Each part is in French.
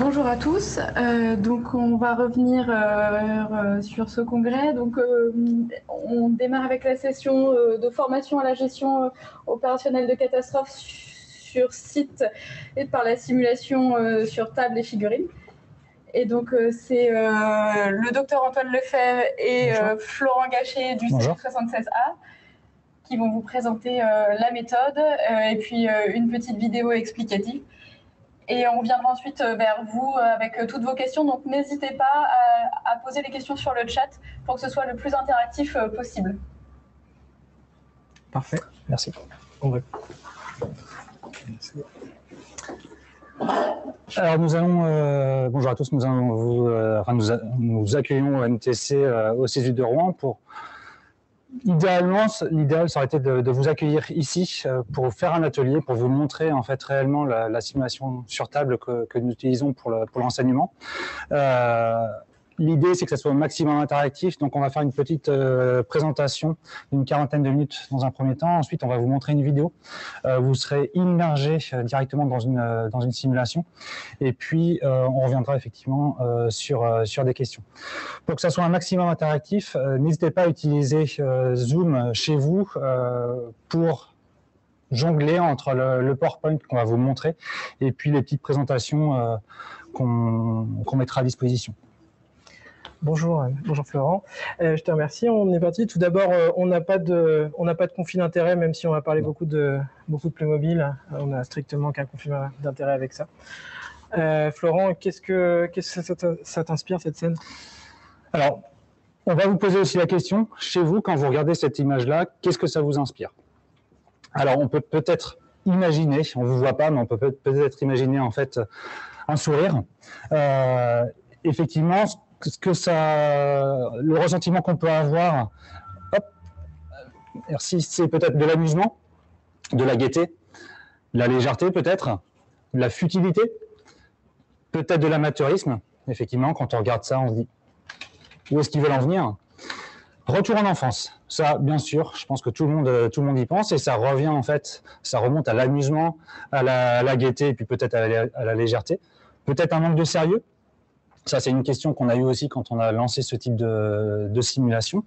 Bonjour à tous. Donc on va revenir sur ce congrès. Donc on démarre avec la session de formation à la gestion opérationnelle de catastrophes sur site et par la simulation sur table et figurines. Et donc c'est le docteur Antoine Lefebvre et Florent Gachet du C76A qui vont vous présenter la méthode et puis une petite vidéo explicative. Et on reviendra ensuite vers vous avec toutes vos questions. Donc n'hésitez pas à poser les questions sur le chat pour que ce soit le plus interactif possible. Parfait, merci. Alors nous allons, bonjour à tous, nous accueillons au MTC au CESU de Rouen pour... L'idéal, ça aurait été de vous accueillir ici pour faire un atelier, pour vous montrer en fait réellement la simulation sur table que nous utilisons pour l'enseignement. L'idée, c'est que ça soit au maximum interactif, donc on va faire une petite présentation d'une quarantaine de minutes dans un premier temps. Ensuite, on va vous montrer une vidéo. Vous serez immergé directement dans une simulation. Et puis, on reviendra effectivement sur des questions. Pour que ça soit un maximum interactif, n'hésitez pas à utiliser Zoom chez vous pour jongler entre le PowerPoint qu'on va vous montrer et puis les petites présentations qu'on mettra à disposition. Bonjour Florent, je te remercie. On est parti. Tout d'abord, on n'a pas de conflit d'intérêt, même si on va parler beaucoup de Playmobil. On n'a strictement qu'un conflit d'intérêt avec ça. Florent, qu'est-ce que ça t'inspire cette scène? Alors, on va vous poser aussi la question, chez vous, quand vous regardez cette image-là, qu'est-ce que ça vous inspire? Alors, on peut peut-être imaginer, on ne vous voit pas, mais on peut peut-être imaginer en fait un sourire. Effectivement, le ressentiment qu'on peut avoir, merci, c'est peut-être de l'amusement, de la gaieté, de la légèreté peut-être, de la futilité, peut-être de l'amateurisme. Effectivement, quand on regarde ça, on se dit où est-ce qu'ils veulent en venir? Retour en enfance, ça bien sûr, je pense que tout le monde y pense et ça revient en fait, ça remonte à l'amusement, à la gaieté et puis peut-être à la légèreté, peut-être un manque de sérieux. Ça, c'est une question qu'on a eue aussi quand on a lancé ce type de simulation.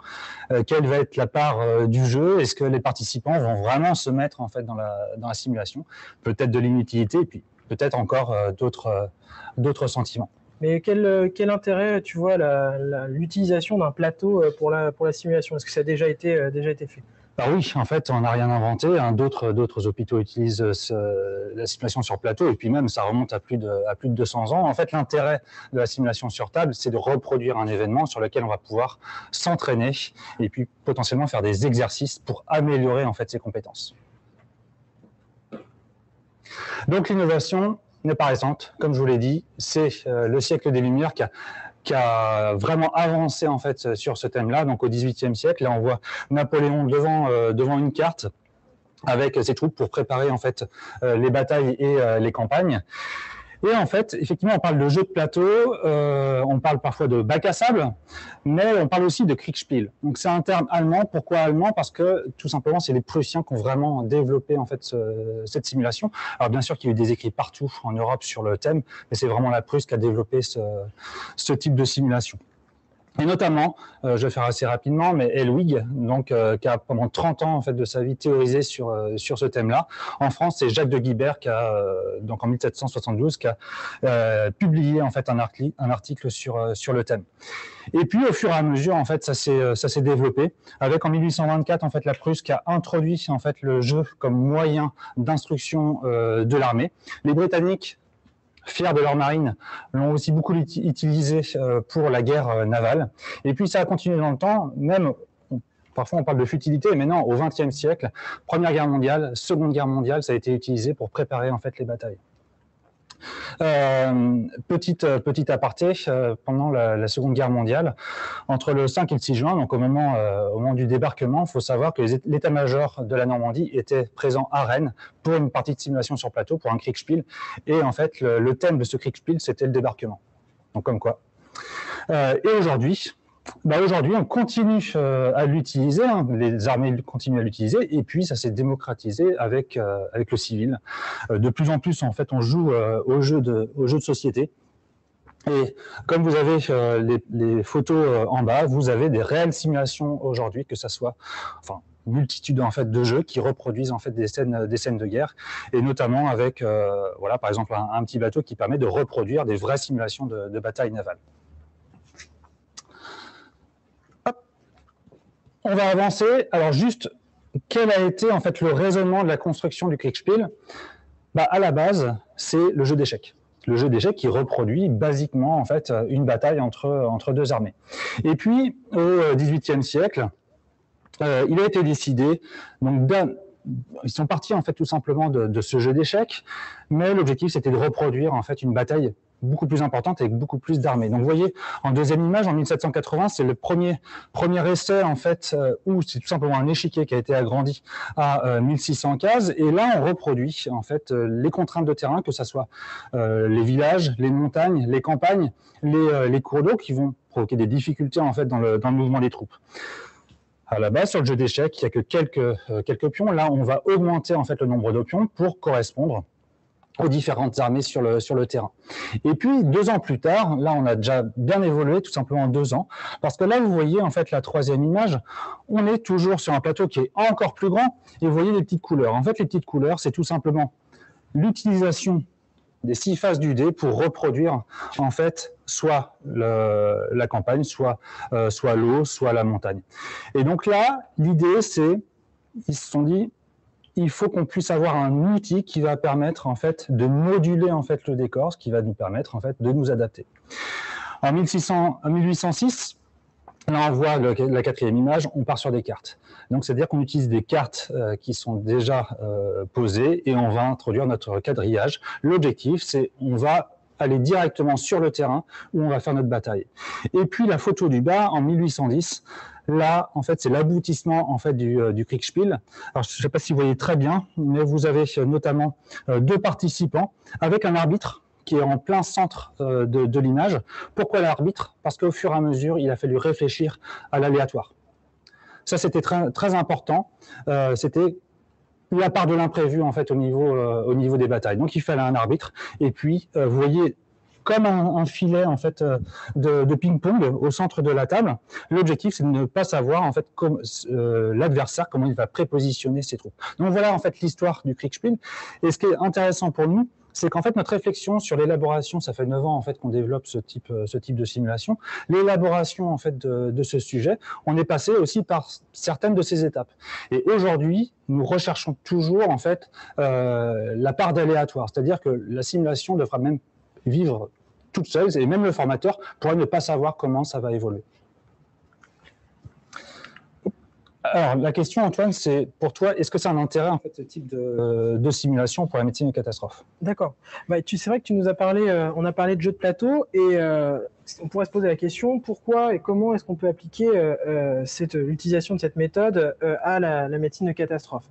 Quelle va être la part du jeu? Est-ce que les participants vont vraiment se mettre en fait dans la simulation? Peut-être de l'inutilité et puis peut-être encore d'autres sentiments. Mais quel intérêt tu vois l'utilisation d'un plateau pour la simulation? Est-ce que ça a déjà été fait? Bah oui, en fait, on n'a rien inventé. D'autres hôpitaux utilisent la simulation sur plateau, et puis même, ça remonte à plus de 200 ans. En fait, l'intérêt de la simulation sur table, c'est de reproduire un événement sur lequel on va pouvoir s'entraîner, et puis potentiellement faire des exercices pour améliorer en fait ses compétences. Donc l'innovation n'est pas récente, comme je vous l'ai dit, c'est le siècle des Lumières qui a vraiment avancé en fait sur ce thème-là. Donc au XVIIIe siècle, là on voit Napoléon devant une carte avec ses troupes pour préparer en fait les batailles et les campagnes. Et en fait, effectivement, on parle de jeu de plateau, on parle parfois de bac à sable, mais on parle aussi de Kriegspiel. Donc c'est un terme allemand. Pourquoi allemand? Parce que tout simplement, c'est les Prussiens qui ont vraiment développé en fait cette simulation. Alors bien sûr qu'il y a eu des écrits partout en Europe sur le thème, mais c'est vraiment la Prusse qui a développé ce type de simulation. Et notamment, je vais faire assez rapidement, mais Helwig, donc, qui a pendant 30 ans en fait, de sa vie théorisé sur ce thème-là. En France, c'est Jacques de Guibert, qui a, donc en 1772, qui a publié en fait, un article sur le thème. Et puis, au fur et à mesure, en fait, ça s'est développé, avec en 1824, en fait, la Prusse qui a introduit en fait, le jeu comme moyen d'instruction de l'armée. Les Britanniques, fiers de leur marine, l'ont aussi beaucoup utilisé pour la guerre navale. Et puis ça a continué dans le temps, même, parfois on parle de futilité, mais non, au XXe siècle, Première Guerre mondiale, Seconde Guerre mondiale, ça a été utilisé pour préparer en fait les batailles. Petit aparté, pendant la Seconde Guerre mondiale, entre le 5 et le 6 juin, donc au moment du débarquement, il faut savoir que l'état-major de la Normandie était présent à Rennes pour une partie de simulation sur plateau, pour un Kriegspiel. Et en fait, le thème de ce Kriegspiel, c'était le débarquement. Donc comme quoi. Et aujourd'hui, on continue à l'utiliser, hein, les armées continuent à l'utiliser, et puis ça s'est démocratisé avec le civil. De plus en plus, en fait, on joue aux jeux de société. Et comme vous avez les photos en bas, vous avez des réelles simulations aujourd'hui, que ça soit, enfin, multitude en fait de jeux qui reproduisent en fait des scènes de guerre, et notamment avec, voilà, par exemple un petit bateau qui permet de reproduire des vraies simulations de bataille navale. Hop. On va avancer. Alors juste, quel a été en fait le raisonnement de la construction du Kriegspiel? Bah, à la base, c'est le jeu d'échecs. Le jeu d'échecs qui reproduit basiquement en fait une bataille entre deux armées. Et puis au XVIIIe siècle, il a été décidé, donc ils sont partis en fait tout simplement de ce jeu d'échecs, mais l'objectif c'était de reproduire en fait une bataille beaucoup plus importante avec beaucoup plus d'armées. Donc vous voyez, en deuxième image, en 1780, c'est le premier essai en fait où c'est tout simplement un échiquier qui a été agrandi à 1600 cases, et là on reproduit en fait les contraintes de terrain, que ce soit les villages, les montagnes, les campagnes, les cours d'eau qui vont provoquer des difficultés en fait dans le mouvement des troupes. À la base, sur le jeu d'échecs, il n'y a que quelques pions. Là, on va augmenter en fait le nombre de pions pour correspondre aux différentes armées sur le terrain. Et puis, 2 ans plus tard, là, on a déjà bien évolué, tout simplement en 2 ans, parce que là, vous voyez en fait la troisième image, on est toujours sur un plateau qui est encore plus grand, et vous voyez les petites couleurs. En fait, les petites couleurs, c'est tout simplement l'utilisation des 6 faces du dé pour reproduire en fait soit la campagne, soit l'eau, soit la montagne. Et donc là, l'idée c'est, ils se sont dit, il faut qu'on puisse avoir un outil qui va permettre en fait de moduler en fait le décor, ce qui va nous permettre en fait de nous adapter. En 1806, là on voit la quatrième image, on part sur des cartes. Donc c'est-à-dire qu'on utilise des cartes qui sont déjà posées et on va introduire notre quadrillage. L'objectif c'est on va aller directement sur le terrain où on va faire notre bataille. Et puis la photo du bas en 1810, là en fait c'est l'aboutissement en fait du Kriegspiel. Alors je ne sais pas si vous voyez très bien, mais vous avez notamment 2 participants avec un arbitre qui est en plein centre de l'image. Pourquoi l'arbitre? Parce qu'au fur et à mesure, il a fallu réfléchir à l'aléatoire. Ça, c'était très important. C'était la part de l'imprévu en fait au niveau des batailles. Donc, il fallait un arbitre. Et puis, vous voyez, comme un filet en fait de ping-pong au centre de la table. L'objectif, c'est de ne pas savoir en fait l'adversaire, comment il va prépositionner ses troupes. Donc voilà en fait l'histoire du Kriegspiel. Et ce qui est intéressant pour nous, c'est qu'en fait notre réflexion sur l'élaboration, ça fait 9 ans en fait qu'on développe ce type de simulation. L'élaboration en fait de ce sujet, on est passé aussi par certaines de ces étapes. Et aujourd'hui, nous recherchons toujours en fait la part d'aléatoire, c'est-à-dire que la simulation devra même vivre toute seule, et même le formateur pourrait ne pas savoir comment ça va évoluer. Alors, la question, Antoine, c'est pour toi, est-ce que c'est un intérêt, en fait, ce type de simulation pour la médecine de catastrophe? D'accord. Bah, c'est vrai que tu nous as parlé, on a parlé de jeux de plateau, et on pourrait se poser la question, pourquoi et comment est-ce qu'on peut appliquer l'utilisation de cette méthode à la médecine de catastrophe?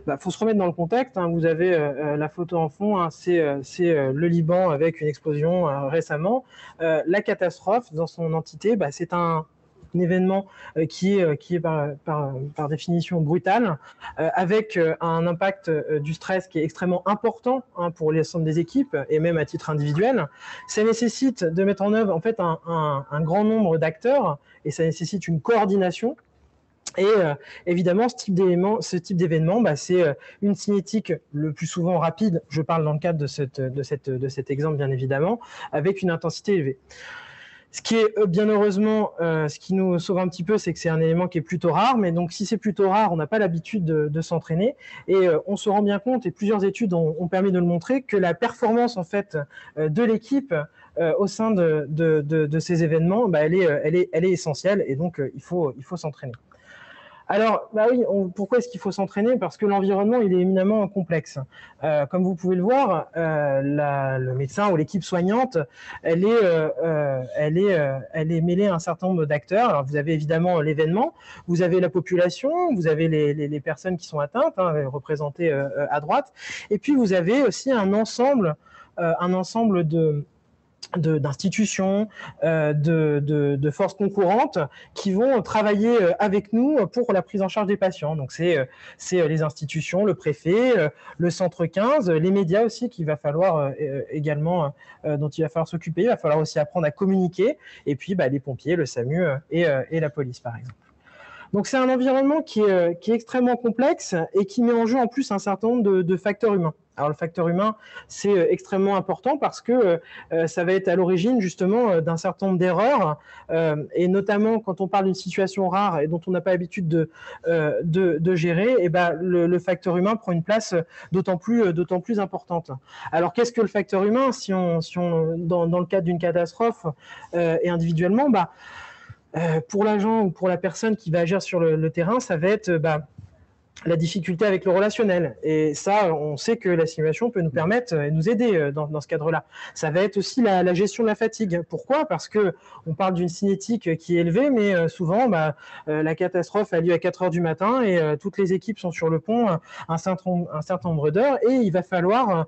Bah, faut se remettre dans le contexte, hein. Vous avez la photo en fond, hein, c'est le Liban avec une explosion récemment. La catastrophe, dans son entité, bah, c'est un événement qui est par définition brutal, avec un impact du stress qui est extrêmement important, hein, pour l'ensemble des équipes et même à titre individuel. Ça nécessite de mettre en œuvre en fait un grand nombre d'acteurs, et ça nécessite une coordination. Et évidemment, ce type d'événement, bah, c'est une cinétique le plus souvent rapide. Je parle dans le cadre de cet exemple, bien évidemment, avec une intensité élevée. Ce qui est bien heureusement, ce qui nous sauve un petit peu, c'est que c'est un élément qui est plutôt rare. Mais donc, si c'est plutôt rare, on n'a pas l'habitude de s'entraîner. Et on se rend bien compte, et plusieurs études ont permis de le montrer, que la performance en fait de l'équipe au sein de ces événements, bah, elle est essentielle. Et donc, il faut s'entraîner. Alors, bah oui, pourquoi est-ce qu'il faut s'entraîner? Parce que l'environnement, il est éminemment complexe. Comme vous pouvez le voir, le médecin ou l'équipe soignante, elle est mêlée à un certain nombre d'acteurs. Alors, vous avez évidemment l'événement, vous avez la population, vous avez les personnes qui sont atteintes, hein, représentées à droite, et puis vous avez aussi un ensemble d'institutions, de forces concurrentes qui vont travailler avec nous pour la prise en charge des patients. Donc c'est les institutions, le préfet, le centre 15, les médias aussi qu'il va falloir également, dont il va falloir s'occuper. Il va falloir aussi apprendre à communiquer. Et puis les pompiers, le SAMU et la police par exemple. Donc c'est un environnement qui est extrêmement complexe et qui met en jeu en plus un certain nombre de facteurs humains. Alors le facteur humain, c'est extrêmement important parce que ça va être à l'origine justement d'un certain nombre d'erreurs et notamment quand on parle d'une situation rare et dont on n'a pas l'habitude de gérer, et le facteur humain prend une place d'autant plus importante. Alors qu'est-ce que le facteur humain si on dans le cadre d'une catastrophe et individuellement, pour l'agent ou pour la personne qui va agir sur le terrain, ça va être la difficulté avec le relationnel. Et ça, on sait que la simulation peut nous permettre et nous aider dans ce cadre-là. Ça va être aussi la gestion de la fatigue. Pourquoi? Parce que on parle d'une cinétique qui est élevée, mais souvent, la catastrophe a lieu à 4 heures du matin et toutes les équipes sont sur le pont un certain nombre d'heures et il va falloir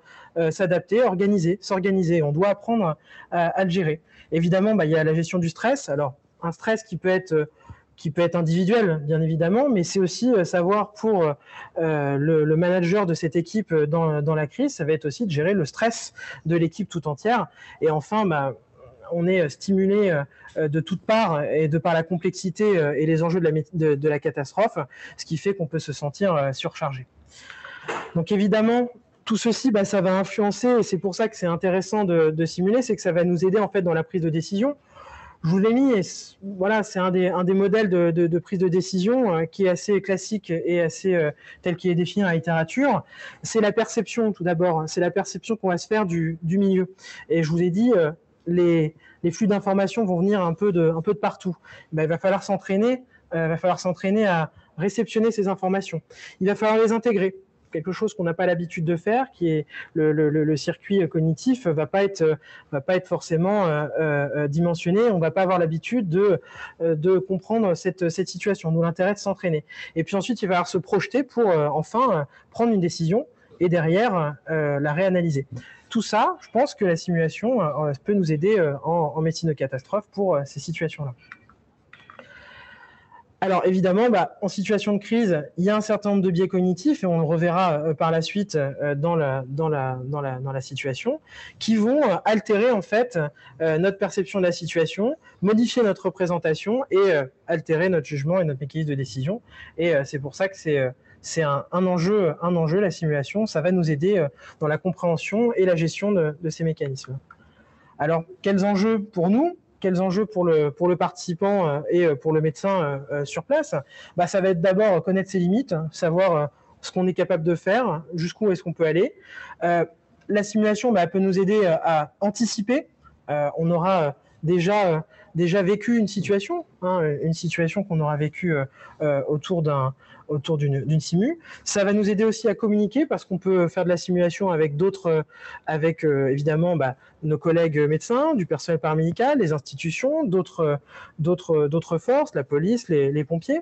s'adapter, s'organiser. On doit apprendre à le gérer. Évidemment, il y a la gestion du stress. Alors, un stress qui peut être individuel, bien évidemment, mais c'est aussi savoir pour le manager de cette équipe dans la crise, ça va être aussi de gérer le stress de l'équipe tout entière. Et enfin, on est stimulé de toutes parts et de par la complexité et les enjeux de la catastrophe, ce qui fait qu'on peut se sentir surchargé. Donc évidemment, tout ceci, ça va influencer, et c'est pour ça que c'est intéressant de simuler, c'est que ça va nous aider en fait dans la prise de décision. Je vous l'ai mis, et voilà, c'est un des modèles de prise de décision qui est assez classique et assez tel qu'il est défini dans la littérature. C'est la perception, tout d'abord. C'est la perception qu'on va se faire du milieu. Et je vous ai dit, les flux d'informations vont venir un peu de partout. Il va falloir s'entraîner à réceptionner ces informations. Il va falloir les intégrer. Quelque chose qu'on n'a pas l'habitude de faire, qui est le circuit cognitif va pas être forcément dimensionné. On va pas avoir l'habitude de comprendre cette situation. Nous, l'intérêt de s'entraîner. Et puis ensuite, il va falloir se projeter pour enfin prendre une décision et derrière la réanalyser. Tout ça, je pense que la simulation peut nous aider en médecine de catastrophe pour ces situations-là. Alors évidemment, en situation de crise, il y a un certain nombre de biais cognitifs, et on le reverra par la suite dans la situation, qui vont altérer en fait notre perception de la situation, modifier notre représentation et altérer notre jugement et notre mécanisme de décision. Et c'est pour ça que c'est un enjeu, la simulation. Ça va nous aider dans la compréhension et la gestion de ces mécanismes. Alors, quels enjeux pour nous ? Quels enjeux pour le participant et pour le médecin sur place? Ça va être d'abord connaître ses limites, savoir ce qu'on est capable de faire, jusqu'où est-ce qu'on peut aller. La simulation peut nous aider à anticiper. On aura déjà vécu une situation qu'on aura vécue autour d'une simu. Ça va nous aider aussi à communiquer parce qu'on peut faire de la simulation avec évidemment nos collègues médecins, du personnel paramédical, les institutions, d'autres forces, la police, les pompiers.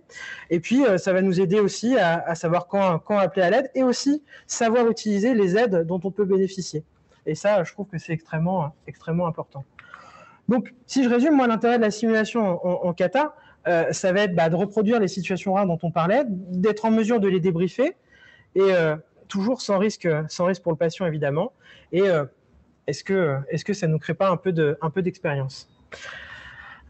Et puis ça va nous aider aussi à savoir quand appeler à l'aide et aussi savoir utiliser les aides dont on peut bénéficier. Et ça, je trouve que c'est extrêmement important. Donc, si je résume, moi, l'intérêt de la simulation en cata, ça va être de reproduire les situations rares dont on parlait, d'être en mesure de les débriefer, et toujours sans risque pour le patient, évidemment. Et est-ce que ça ne nous crée pas un peu d'expérience?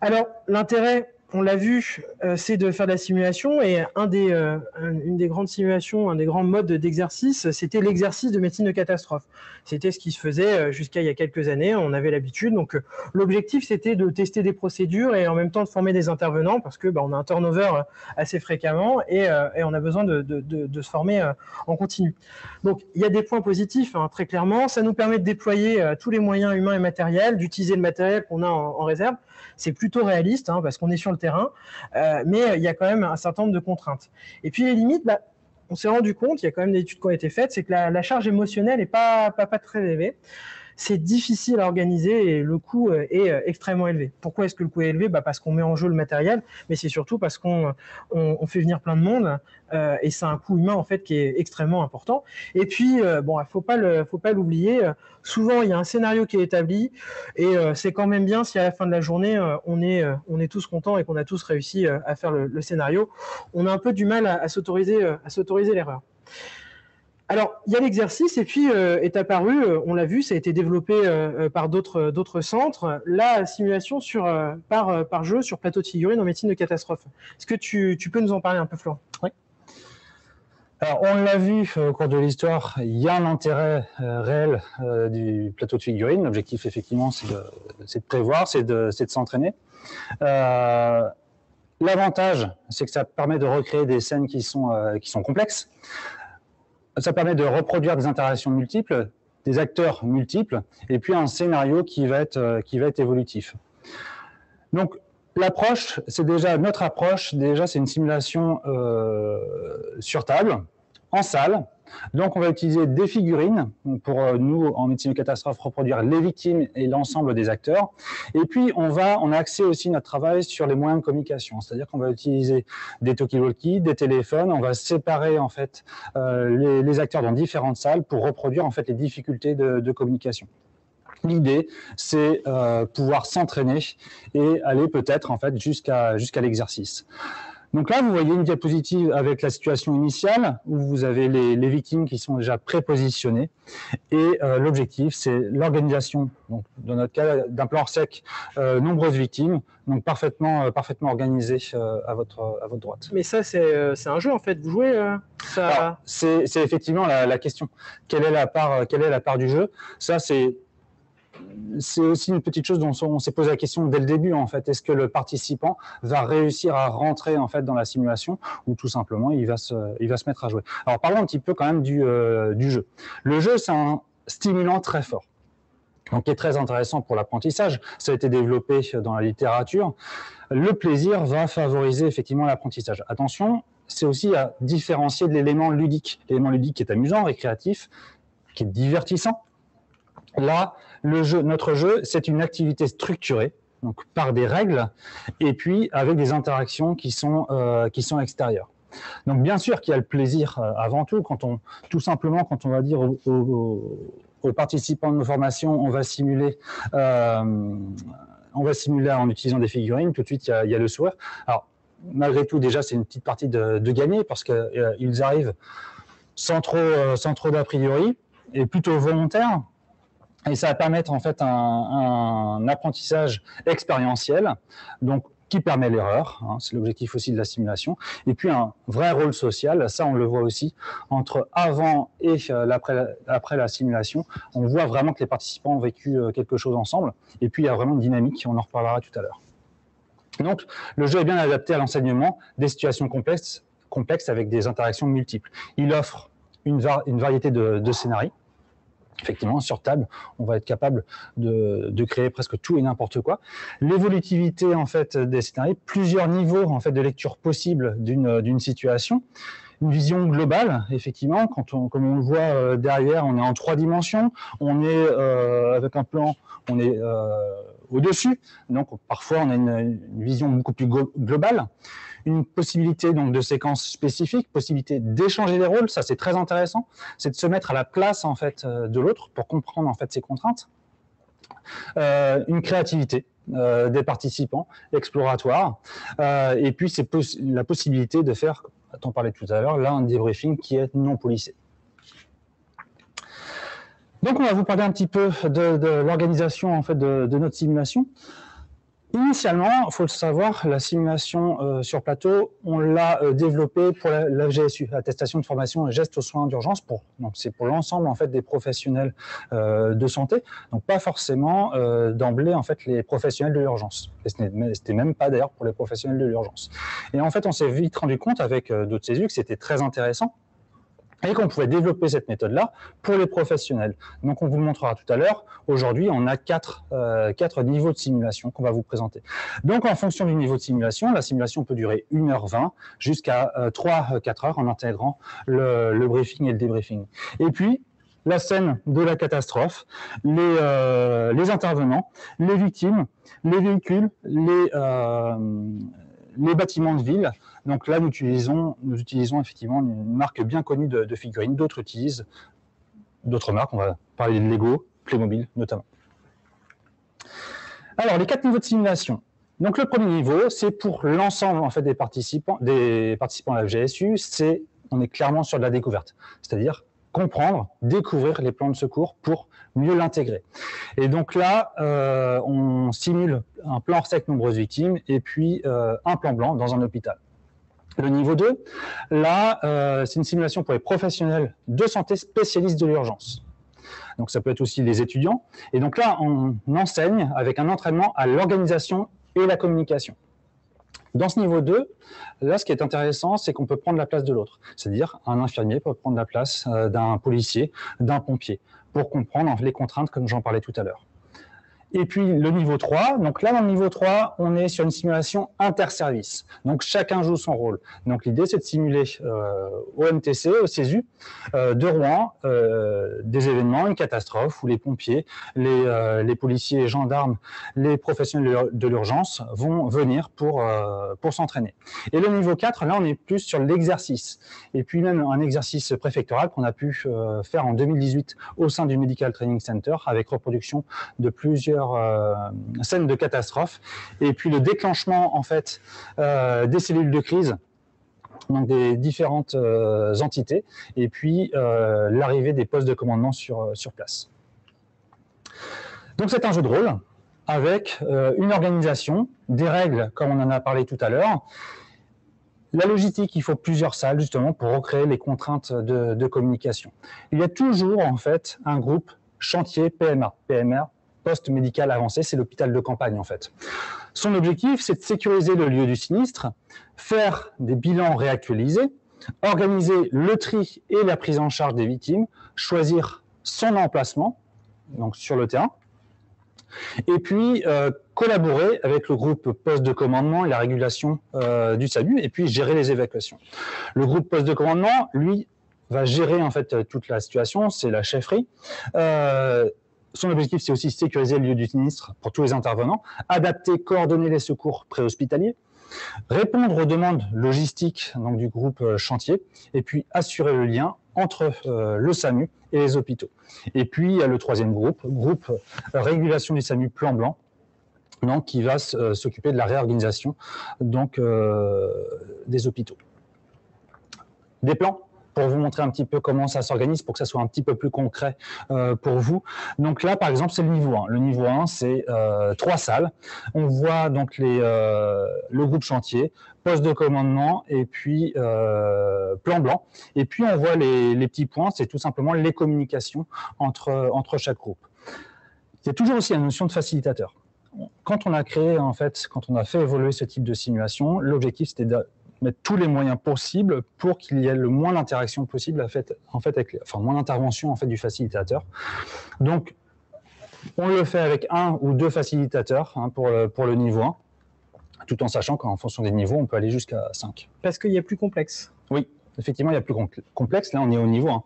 Alors, l'intérêt, on l'a vu, c'est de faire de la simulation, et une des grandes simulations, un des grands modes d'exercice, c'était l'exercice de médecine de catastrophe. C'était ce qui se faisait jusqu'à il y a quelques années, on avait l'habitude. Donc l'objectif, c'était de tester des procédures et en même temps de former des intervenants, parce que on a un turnover assez fréquemment et on a besoin de se former en continu. Donc il y a des points positifs, très clairement. Ça nous permet de déployer tous les moyens humains et matériels, d'utiliser le matériel qu'on a en réserve. C'est plutôt réaliste, parce qu'on est sur le terrain, mais il y a quand même un certain nombre de contraintes. Et puis les limites, on s'est rendu compte, il y a quand même des études qui ont été faites, c'est que la charge émotionnelle n'est pas très élevée. c'est difficile à organiser et le coût est extrêmement élevé. Pourquoi est-ce que le coût est élevé? Parce qu'on met en jeu le matériel, mais c'est surtout parce qu'on fait venir plein de monde et c'est un coût humain en fait qui est extrêmement important. Et puis, faut pas l'oublier, souvent il y a un scénario qui est établi et c'est quand même bien si à la fin de la journée on est tous contents et qu'on a tous réussi à faire le scénario. On a un peu du mal à s'autoriser l'erreur. Alors, il y a l'exercice et puis est apparu, on l'a vu, ça a été développé par d'autres centres, la simulation par jeu sur plateau de figurines en médecine de catastrophe. Est-ce que tu peux nous en parler un peu, Florent? Oui. Alors, on l'a vu au cours de l'histoire, il y a un intérêt réel du plateau de figurines. L'objectif, effectivement, c'est de prévoir, c'est de s'entraîner. L'avantage, c'est que ça permet de recréer des scènes qui sont complexes. Ça permet de reproduire des interactions multiples, des acteurs multiples, et puis un scénario qui va être évolutif. Donc, notre approche, c'est une simulation sur table, en salle. Donc, on va utiliser des figurines pour nous, en médecine de catastrophe, reproduire les victimes et l'ensemble des acteurs. Et puis, on a axé aussi notre travail sur les moyens de communication. C'est-à-dire qu'on va utiliser des talkie-walkie, des téléphones. On va séparer, en fait, les acteurs dans différentes salles pour reproduire, en fait, les difficultés de communication. L'idée, c'est pouvoir s'entraîner et aller peut-être, en fait, jusqu'à l'exercice. Donc là, vous voyez une diapositive avec la situation initiale où vous avez les victimes qui sont déjà prépositionnées et l'objectif, c'est l'organisation, donc dans notre cas, d'un plan sec, nombreuses victimes, donc parfaitement organisées à votre droite. Mais ça, c'est un jeu en fait, vous jouez ça... Alors, c'est effectivement la question. Quelle est la part du jeu? Ça, c'est aussi une petite chose dont on s'est posé la question dès le début, en fait. Est-ce que le participant va réussir à rentrer, en fait, dans la simulation ou tout simplement, il va se mettre à jouer? Alors, parlons un petit peu quand même du jeu. Le jeu, c'est un stimulant très fort, donc qui est très intéressant pour l'apprentissage. Ça a été développé dans la littérature. Le plaisir va favoriser effectivement l'apprentissage. Attention, c'est aussi à différencier de l'élément ludique. L'élément ludique qui est amusant, récréatif, qui est divertissant. Là, notre jeu, c'est une activité structurée, donc par des règles, et puis avec des interactions qui sont extérieures. Donc bien sûr qu'il y a le plaisir avant tout, tout simplement quand on va dire aux participants de nos formations, on va simuler en utilisant des figurines, tout de suite il y a le sourire. Alors malgré tout, déjà c'est une petite partie de gagner parce qu'ils arrivent sans trop d'a priori et plutôt volontaires. Et ça va permettre en fait un apprentissage expérientiel, donc qui permet l'erreur, hein, c'est l'objectif aussi de la simulation, et puis un vrai rôle social, ça on le voit aussi, entre avant et après la simulation, on voit vraiment que les participants ont vécu quelque chose ensemble, et puis il y a vraiment une dynamique, on en reparlera tout à l'heure. Donc le jeu est bien adapté à l'enseignement des situations complexes avec des interactions multiples. Il offre une variété de scénarios. Effectivement, sur table, on va être capable de créer presque tout et n'importe quoi. L'évolutivité en fait des scénarios, plusieurs niveaux en fait de lecture possible d'une situation, une vision globale. Effectivement, comme on le voit derrière, on est en 3 dimensions, on est avec un plan, on est au-dessus. Donc parfois on a une vision beaucoup plus globale. Une possibilité donc de séquences spécifiques, possibilité d'échanger des rôles, ça c'est très intéressant, c'est de se mettre à la place en fait de l'autre pour comprendre en fait ses contraintes. Une créativité des participants, exploratoire, et puis c'est la possibilité de faire, on parlait tout à l'heure, là un débriefing qui est non policé. Donc on va vous parler un petit peu de l'organisation en fait de notre simulation. Initialement, il faut le savoir, la simulation sur plateau, on l'a développée pour la GSU, l'attestation de formation et gestes aux soins d'urgence. Donc c'est pour l'ensemble en fait des professionnels de santé, donc pas forcément d'emblée en fait les professionnels de l'urgence. C'était même pas d'ailleurs pour les professionnels de l'urgence. Et en fait, on s'est vite rendu compte avec d'autres CESU que c'était très intéressant et qu'on pouvait développer cette méthode-là pour les professionnels. Donc on vous le montrera tout à l'heure. Aujourd'hui, on a quatre niveaux de simulation qu'on va vous présenter. Donc en fonction du niveau de simulation, la simulation peut durer 1h20 jusqu'à 3-4 heures en intégrant le briefing et le débriefing. Et puis, la scène de la catastrophe, les intervenants, les victimes, les véhicules, les bâtiments de ville. Donc là, nous utilisons effectivement une marque bien connue de figurines. D'autres utilisent d'autres marques. On va parler de Lego, Playmobil notamment. Alors, les 4 niveaux de simulation. Donc le premier niveau, c'est pour l'ensemble en fait, des participants à la FGSU, on est clairement sur de la découverte. C'est-à-dire comprendre, découvrir les plans de secours pour mieux l'intégrer. Et donc là, on simule un plan orsec nombreuses victimes et puis un plan blanc dans un hôpital. Le niveau 2, là, c'est une simulation pour les professionnels de santé spécialistes de l'urgence. Donc ça peut être aussi les étudiants. Et donc là, on enseigne avec un entraînement à l'organisation et la communication. Dans ce niveau 2, là, ce qui est intéressant, c'est qu'on peut prendre la place de l'autre. C'est-à-dire, un infirmier peut prendre la place d'un policier, d'un pompier, pour comprendre les contraintes, comme j'en parlais tout à l'heure. Et puis, le niveau 3, donc là, dans le niveau 3, on est sur une simulation interservice. Donc, chacun joue son rôle. Donc, l'idée, c'est de simuler au MTC, au CESU, de Rouen, des événements, une catastrophe, où les pompiers, les policiers et gendarmes, les professionnels de l'urgence vont venir pour s'entraîner. Et le niveau 4, là, on est plus sur l'exercice. Et puis, même un exercice préfectoral qu'on a pu faire en 2018 au sein du Medical Training Center, avec reproduction de plusieurs scènes de catastrophe, et puis le déclenchement en fait des cellules de crise, donc des différentes entités, et puis l'arrivée des postes de commandement sur place. Donc c'est un jeu de rôle avec une organisation, des règles comme on en a parlé tout à l'heure. La logistique, il faut plusieurs salles justement pour recréer les contraintes de communication. Il y a toujours en fait un groupe chantier PMA, PMR, poste médical avancé, c'est l'hôpital de campagne en fait. Son objectif, c'est de sécuriser le lieu du sinistre, faire des bilans réactualisés, organiser le tri et la prise en charge des victimes, choisir son emplacement, donc sur le terrain, et puis collaborer avec le groupe poste de commandement et la régulation du SAMU, et puis gérer les évacuations. Le groupe poste de commandement, lui, va gérer en fait toute la situation, c'est la chefferie. Son objectif, c'est aussi sécuriser le lieu du sinistre pour tous les intervenants, adapter, coordonner les secours préhospitaliers, répondre aux demandes logistiques donc, du groupe chantier, et puis assurer le lien entre le SAMU et les hôpitaux. Et puis, il y a le troisième groupe régulation du SAMU plan blanc, donc, qui va s'occuper de la réorganisation donc, des hôpitaux. Des plans pour vous montrer un petit peu comment ça s'organise, pour que ça soit un petit peu plus concret pour vous. Donc là, par exemple, c'est le niveau 1. Le niveau 1, c'est 3 salles. On voit donc le groupe chantier, poste de commandement et puis plan blanc. Et puis, on voit les petits points, c'est tout simplement les communications entre chaque groupe. Il y a toujours aussi la notion de facilitateur. Quand on a créé, en fait, quand on a fait évoluer ce type de simulation, l'objectif, c'était de mettre tous les moyens possibles pour qu'il y ait le moins d'interaction possible moins d'intervention en fait du facilitateur. Donc, on le fait avec 1 ou 2 facilitateurs pour le niveau 1, tout en sachant qu'en fonction des niveaux, on peut aller jusqu'à 5. Parce qu'il y a plus complexe. Oui. Effectivement, il y a plus complexe. Là, on est au niveau 1.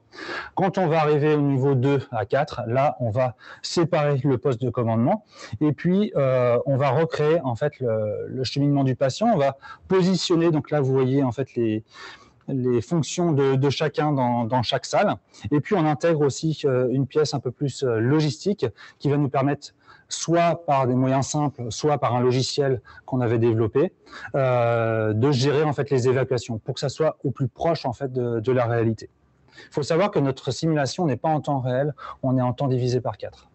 Quand on va arriver au niveau 2 à 4, là, on va séparer le poste de commandement et puis on va recréer en fait le cheminement du patient. On va positionner, donc là, vous voyez en fait les fonctions de chacun dans chaque salle. Et puis, on intègre aussi une pièce un peu plus logistique qui va nous permettre soit par des moyens simples, soit par un logiciel qu'on avait développé, de gérer en fait les évacuations pour que ça soit au plus proche en fait de la réalité. Il faut savoir que notre simulation n'est pas en temps réel, on est en temps divisé par 4.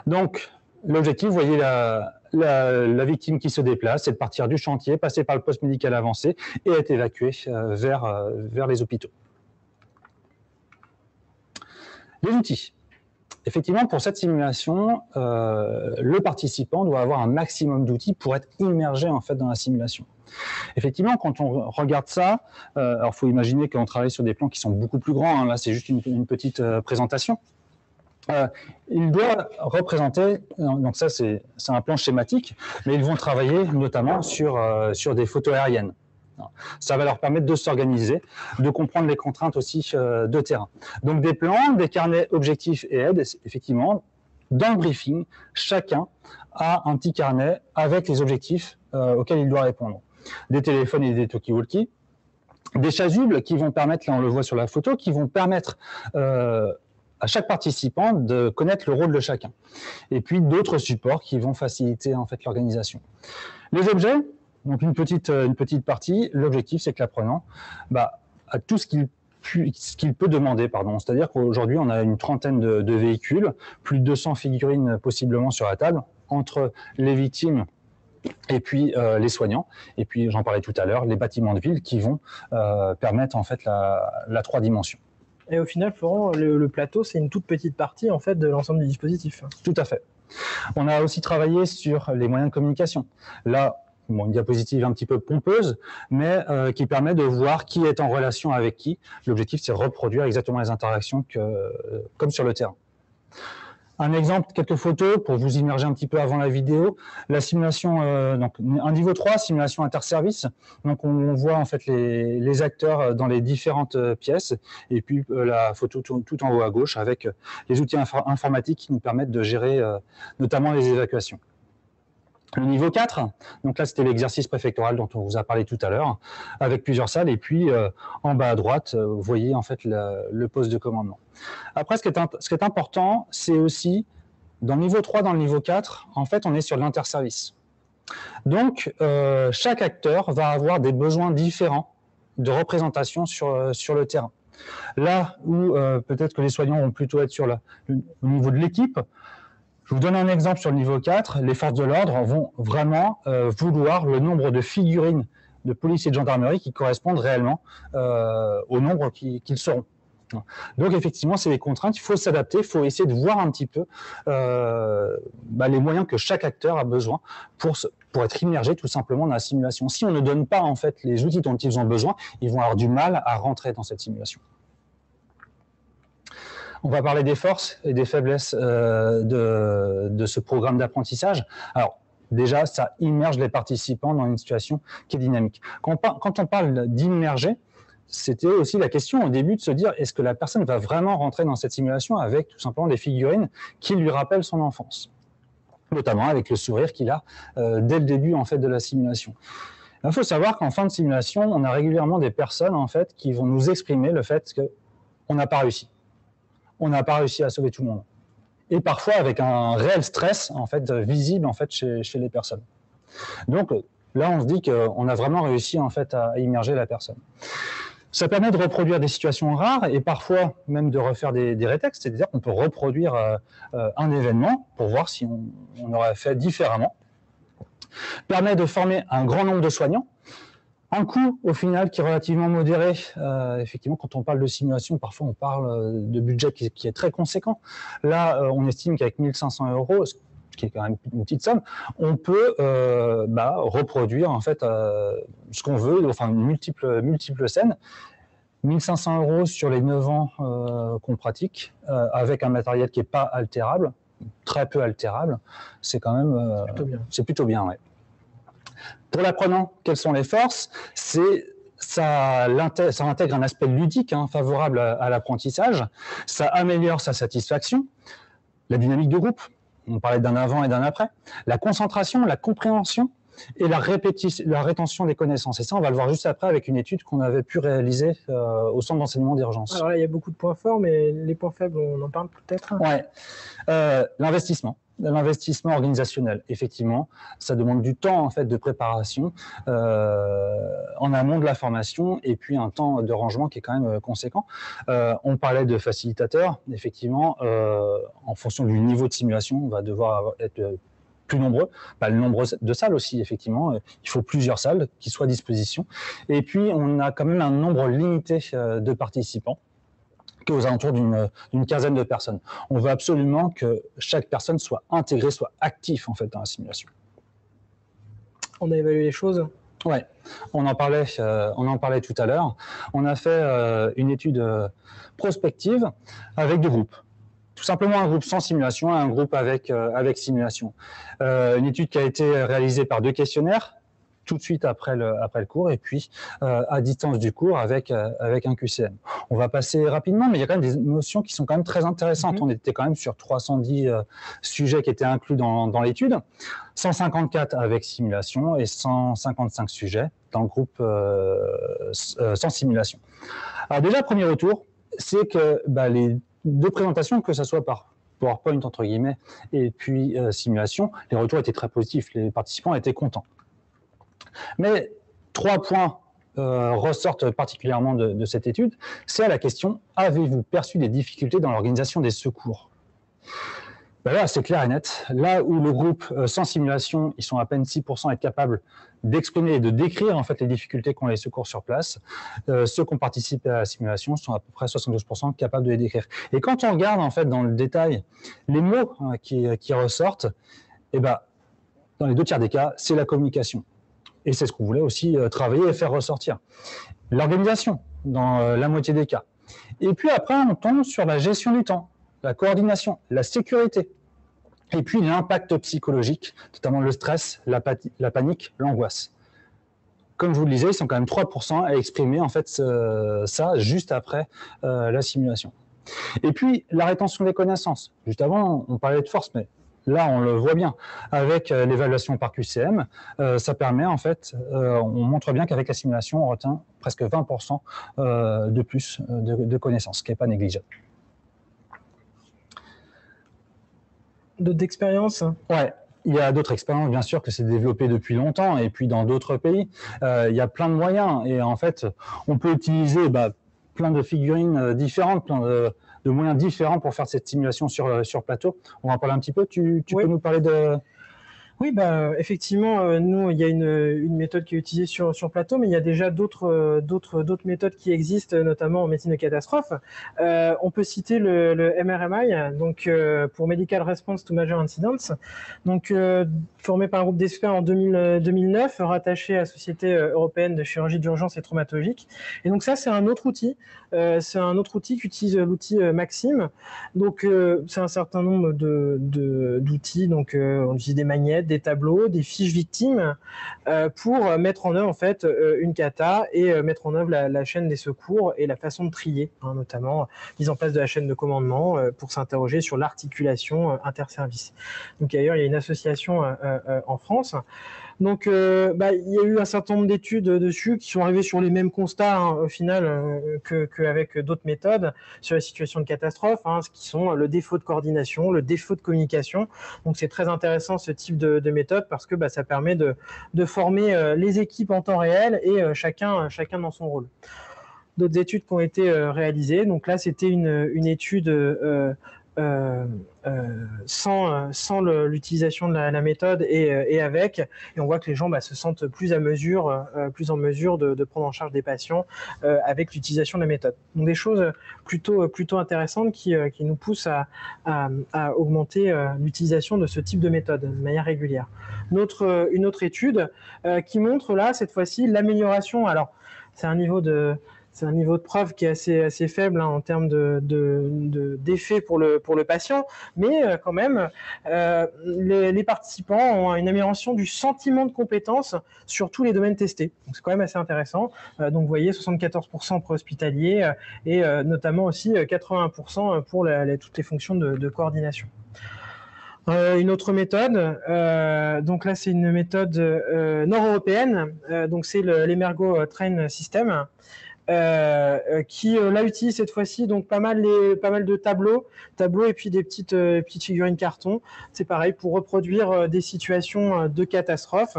Donc, l'objectif, vous voyez la victime qui se déplace, c'est de partir du chantier, passer par le poste médical avancé et être évacué vers les hôpitaux. Les outils. Effectivement, pour cette simulation, le participant doit avoir un maximum d'outils pour être immergé en fait dans la simulation. Effectivement, quand on regarde ça, alors il faut imaginer qu'on travaille sur des plans qui sont beaucoup plus grands. Là, c'est juste une petite présentation. Il doit représenter, donc ça c'est un plan schématique, mais ils vont travailler notamment sur des photos aériennes. Ça va leur permettre de s'organiser, de comprendre les contraintes aussi de terrain. Donc des plans, des carnets objectifs et aides, effectivement, dans le briefing, chacun a un petit carnet avec les objectifs auxquels il doit répondre. Des téléphones et des talkie-walkie, des chasubles qui vont permettre, là on le voit sur la photo, qui vont permettre à chaque participant de connaître le rôle de chacun. Et puis d'autres supports qui vont faciliter en fait l'organisation. Les objets, donc une petite partie, l'objectif c'est que l'apprenant a tout ce qu'il peut demander. C'est-à-dire qu'aujourd'hui on a une trentaine de véhicules, plus de 200 figurines possiblement sur la table, entre les victimes et puis les soignants, et puis j'en parlais tout à l'heure, les bâtiments de ville qui vont permettre en fait la 3 dimensions. Et au final, Florent, le plateau, c'est une toute petite partie en fait de l'ensemble du dispositif. Tout à fait. On a aussi travaillé sur les moyens de communication. Là, une diapositive un petit peu pompeuse, mais qui permet de voir qui est en relation avec qui. L'objectif, c'est reproduire exactement les interactions comme sur le terrain. Un exemple, quelques photos pour vous immerger un petit peu avant la vidéo. La simulation, donc un niveau 3, simulation interservice. Donc on voit en fait les acteurs dans les différentes pièces et puis la photo tout en haut à gauche avec les outils informatiques qui nous permettent de gérer notamment les évacuations. Le niveau 4, donc là c'était l'exercice préfectoral dont on vous a parlé tout à l'heure, avec plusieurs salles, et puis en bas à droite, vous voyez en fait le poste de commandement. Après, ce qui est important, c'est aussi, dans le niveau 3, dans le niveau 4, en fait on est sur l'interservice. Donc chaque acteur va avoir des besoins différents de représentation sur le terrain. Là où peut-être que les soignants vont plutôt être au niveau de l'équipe. Je vous donne un exemple sur le niveau 4. Les forces de l'ordre vont vraiment vouloir le nombre de figurines de police et de gendarmerie qui correspondent réellement au nombre qu'ils seront. Donc effectivement, c'est des contraintes, il faut s'adapter, il faut essayer de voir un petit peu les moyens que chaque acteur a besoin pour être immergé tout simplement dans la simulation. Si on ne donne pas en fait les outils dont ils ont besoin, ils vont avoir du mal à rentrer dans cette simulation. On va parler des forces et des faiblesses de ce programme d'apprentissage. Alors, déjà, ça immerge les participants dans une situation qui est dynamique. Quand on parle d'immerger, c'était aussi la question au début de se dire est-ce que la personne va vraiment rentrer dans cette simulation avec tout simplement des figurines qui lui rappellent son enfance, notamment avec le sourire qu'il a dès le début en fait, de la simulation. Il faut savoir qu'en fin de simulation, on a régulièrement des personnes en fait, qui vont nous exprimer le fait qu'on n'a pas réussi. On n'a pas réussi à sauver tout le monde. Et parfois avec un réel stress en fait, visible en fait, chez les personnes. Donc là, on se dit qu'on a vraiment réussi en fait, à immerger la personne. Ça permet de reproduire des situations rares et parfois même de refaire des rétextes, c'est-à-dire qu'on peut reproduire un événement pour voir si on aurait fait différemment. Permet de former un grand nombre de soignants. Un coût, au final, qui est relativement modéré. Effectivement, quand on parle de simulation, parfois on parle de budget qui est très conséquent. Là, on estime qu'avec 1 500 €, ce qui est quand même une petite somme, on peut reproduire en fait ce qu'on veut, enfin multiples scènes. 1 500 € sur les 9 ans qu'on pratique, avec un matériel qui n'est pas altérable, très peu altérable, c'est quand même plutôt bien. Ouais. Pour l'apprenant, quelles sont les forces? Ça intègre un aspect ludique favorable à l'apprentissage, ça améliore sa satisfaction, la dynamique de groupe, on parlait d'un avant et d'un après, la concentration, la compréhension et la rétention des connaissances. Et ça, on va le voir juste après avec une étude qu'on avait pu réaliser au centre d'enseignement d'urgence. Alors là, il y a beaucoup de points forts, mais les points faibles, on en parle peut-être? Ouais. L'investissement organisationnel, effectivement, ça demande du temps en fait de préparation en amont de la formation et puis un temps de rangement qui est quand même conséquent. On parlait de facilitateurs, effectivement, en fonction du niveau de simulation, on va devoir être plus nombreux. Le nombre de salles aussi, effectivement, il faut plusieurs salles qui soient à disposition. Et puis, on a quand même un nombre limité de participants, aux alentours d'une quinzaine de personnes. On veut absolument que chaque personne soit intégrée, soit active en fait dans la simulation. On a évalué les choses. Ouais, on en parlait tout à l'heure. On a fait une étude prospective avec deux groupes. Tout simplement un groupe sans simulation et un groupe avec simulation. Une étude qui a été réalisée par 2 questionnaires, tout de suite après le cours et puis à distance du cours avec un QCM. On va passer rapidement, mais il y a quand même des notions qui sont quand même très intéressantes. On était quand même sur 310 sujets qui étaient inclus dans l'étude, 154 avec simulation et 155 sujets dans le groupe sans simulation. Alors déjà, premier retour, c'est que les deux présentations, que ce soit par PowerPoint entre guillemets et puis simulation, les retours étaient très positifs, les participants étaient contents. Mais 3 points ressortent particulièrement de cette étude, c'est la question « Avez-vous perçu des difficultés dans l'organisation des secours ?» Là, c'est clair et net. Là où le groupe sans simulation, ils sont à peine 6% à être capables d'exprimer et de décrire en fait les difficultés qu'ont les secours sur place, ceux qui ont participé à la simulation sont à peu près 72% capables de les décrire. Et quand on regarde en fait dans le détail les mots qui ressortent, dans les 2 tiers des cas, c'est la communication. Et c'est ce qu'on voulait aussi travailler et faire ressortir. L'organisation, dans la moitié des cas. Et puis après, on tombe sur la gestion du temps, la coordination, la sécurité. Et puis l'impact psychologique, notamment le stress, la panique, l'angoisse. Comme je vous le disais, ils sont quand même 3% à exprimer en fait ça juste après la simulation. Et puis la rétention des connaissances. Juste avant, on parlait de force, mais là, on le voit bien. Avec l'évaluation par QCM, ça permet en fait, on montre bien qu'avec la simulation, on retient presque 20% de plus de connaissances, ce qui n'est pas négligeable. D'autres expériences? Ouais. Il y a d'autres expériences, bien sûr, que c'est développé depuis longtemps, et puis dans d'autres pays, il y a plein de moyens. Et en fait, on peut utiliser plein de figurines différentes, plein de moyens différents pour faire cette simulation sur plateau. On va en parler un petit peu. Tu peux nous parler de... Oui, effectivement, nous, il y a une méthode qui est utilisée sur plateau, mais il y a déjà d'autres méthodes qui existent, notamment en médecine de catastrophe. On peut citer le MRMI, donc pour Medical Response to Major Incidents, donc formé par un groupe d'experts en 2009, rattaché à la Société européenne de chirurgie d'urgence et traumatologique. Et donc ça, c'est un autre outil. C'est un autre outil qu'utilise l'outil Maxime. Donc c'est un certain nombre d'outils. Donc on utilise des magnettes, des tableaux, des fiches victimes pour mettre en œuvre en fait une cata et mettre en œuvre la chaîne des secours et la façon de trier, notamment mise en place de la chaîne de commandement pour s'interroger sur l'articulation interservices. Donc d'ailleurs, il y a une association en France. Donc, il y a eu un certain nombre d'études dessus qui sont arrivées sur les mêmes constats au final qu'avec d'autres méthodes sur la situation de catastrophe, ce qui sont le défaut de coordination, le défaut de communication. Donc, c'est très intéressant ce type de méthode parce que ça permet de former les équipes en temps réel et chacun dans son rôle. D'autres études qui ont été réalisées. Donc là, c'était une étude sans l'utilisation de la méthode et avec, et on voit que les gens se sentent plus en mesure de prendre en charge des patients avec l'utilisation de la méthode. Donc des choses plutôt intéressantes qui nous poussent à augmenter l'utilisation de ce type de méthode de manière régulière. Une autre étude qui montre là, cette fois-ci, l'amélioration. Alors, c'est un niveau de preuve qui est assez faible en termes d'effet pour le patient, mais quand même, les participants ont une amélioration du sentiment de compétence sur tous les domaines testés. Donc c'est quand même assez intéressant. Donc vous voyez, 74% pour hospitalier et notamment aussi 80% pour toutes les fonctions de coordination. Une autre méthode, donc là c'est une méthode nord-européenne, donc c'est l'Emergo Train System. Qui là utilise cette fois-ci donc pas mal de tableaux et puis des petites figurines carton. C'est pareil pour reproduire des situations de catastrophe.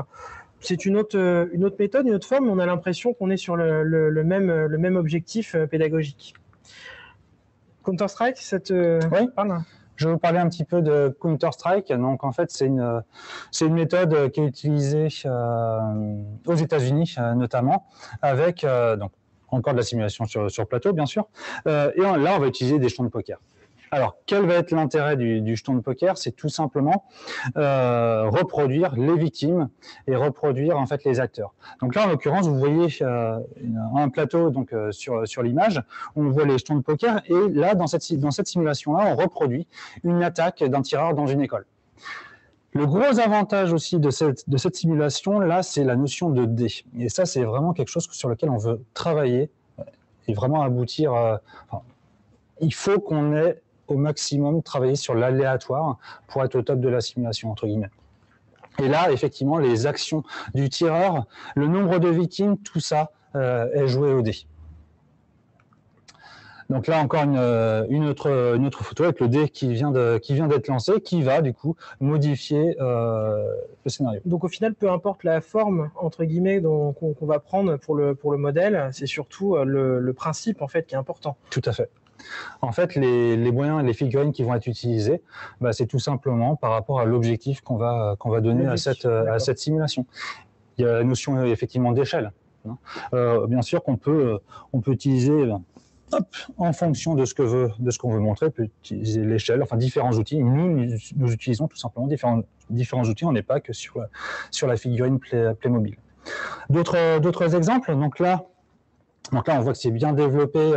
C'est une autre méthode, une autre forme, mais on a l'impression qu'on est sur le même objectif pédagogique. Counter-Strike, ça te parle ? Je vais vous parler un petit peu de Counter-Strike. Donc, en fait, c'est une méthode qui est utilisée aux États-Unis notamment, avec donc encore de la simulation sur plateau, bien sûr. Et là, on va utiliser des jetons de poker. Alors, quel va être l'intérêt du jeton de poker? C'est tout simplement reproduire les victimes et reproduire en fait les acteurs. Donc là, en l'occurrence, vous voyez un plateau donc sur l'image, on voit les jetons de poker et là, dans cette simulation-là, on reproduit une attaque d'un tireur dans une école. Le gros avantage aussi de cette simulation-là, c'est la notion de dé. Et ça, c'est vraiment quelque chose sur lequel on veut travailler et vraiment aboutir. Il faut qu'on ait au maximum travaillé sur l'aléatoire pour être au top de la simulation, entre guillemets. Et là, effectivement, les actions du tireur, le nombre de victimes, tout ça est joué au dé. Donc là, encore une autre photo avec le dé qui vient d'être lancé, qui va du coup modifier le scénario. Donc au final, peu importe la forme, entre guillemets, qu'on va prendre pour le modèle, c'est surtout le principe en fait qui est important. Tout à fait. En fait, les moyens et les figurines qui vont être utilisés, c'est tout simplement par rapport à l'objectif qu'on va donner à cette simulation. Il y a la notion effectivement d'échelle. Bien sûr qu'on peut utiliser en fonction de ce qu'on veut montrer, on peut utiliser l'échelle, enfin différents outils. Nous utilisons tout simplement différents outils, on n'est pas que sur la figurine Playmobil. D'autres exemples, donc là, on voit que c'est bien développé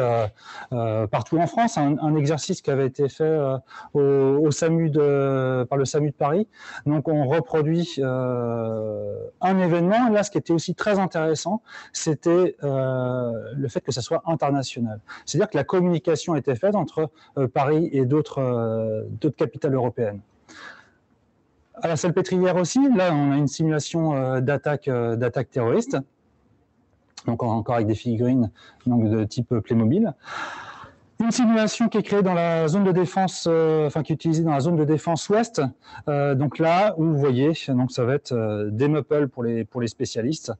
partout en France. Un exercice qui avait été fait par le SAMU de Paris. Donc, on reproduit un événement. Là, ce qui était aussi très intéressant, c'était le fait que ça soit international. C'est-à-dire que la communication était faite entre Paris et d'autres capitales européennes. À la Salpêtrière aussi, là, on a une simulation d'attaque terroriste. Donc encore avec des figurines de type Playmobil. Une simulation qui est créée dans la zone de défense, qui est utilisée dans la zone de défense ouest. Donc là, où vous voyez, donc ça va être des meuples pour les spécialistes,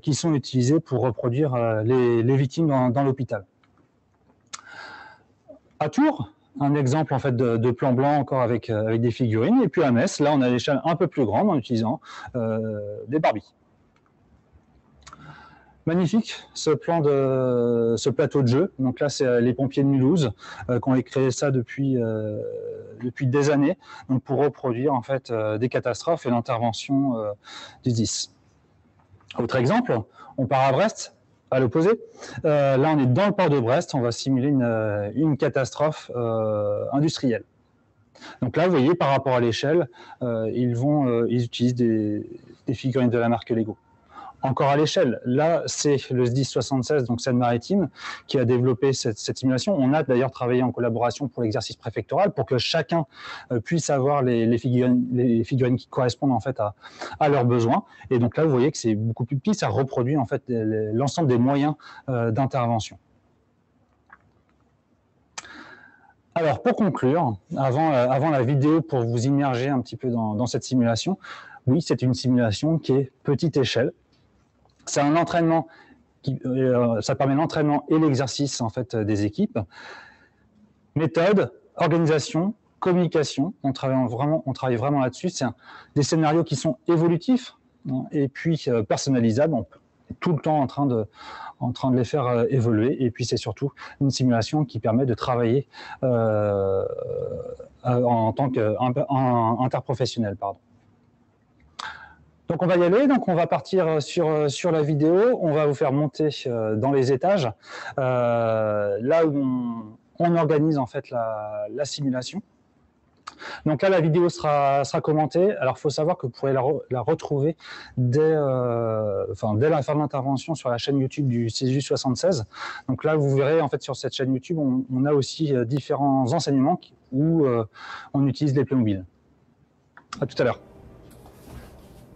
qui sont utilisés pour reproduire les victimes dans l'hôpital. À Tours, un exemple en fait de plan blanc encore avec des figurines. Et puis à Metz, là on a l'échelle un peu plus grande en utilisant des Barbies. Magnifique ce plateau de jeu. Donc là, c'est les pompiers de Mulhouse qui ont créé ça depuis des années, donc pour reproduire en fait des catastrophes et l'intervention du 10. Autre exemple, on part à Brest, à l'opposé. Là, on est dans le port de Brest, on va simuler une catastrophe industrielle. Donc là, vous voyez, par rapport à l'échelle, ils utilisent des figurines de la marque Lego. Encore à l'échelle, là c'est le SDIS 76, donc Seine-Maritime, qui a développé cette simulation. On a d'ailleurs travaillé en collaboration pour l'exercice préfectoral pour que chacun puisse avoir les figurines qui correspondent en fait à leurs besoins. Et donc là vous voyez que c'est beaucoup plus petit, ça reproduit en fait l'ensemble des moyens d'intervention. Alors pour conclure, avant la vidéo, pour vous immerger un petit peu dans cette simulation, oui, c'est une simulation qui est petite échelle. C'est un entraînement ça permet l'entraînement et l'exercice en fait des équipes. Méthode, organisation, communication, on travaille vraiment là-dessus. C'est des scénarios qui sont évolutifs et puis personnalisables. On est tout le temps en train de les faire évoluer. Et puis c'est surtout une simulation qui permet de travailler en tant qu'interprofessionnel, pardon. Donc on va y aller, donc on va partir sur la vidéo, on va vous faire monter dans les étages, là où on organise en fait la simulation. Donc là la vidéo sera commentée, alors il faut savoir que vous pourrez la retrouver dès la fin de l'intervention sur la chaîne YouTube du CESU 76. Donc là vous verrez en fait sur cette chaîne YouTube, on a aussi différents enseignements où on utilise les Playmobil. À tout à l'heure.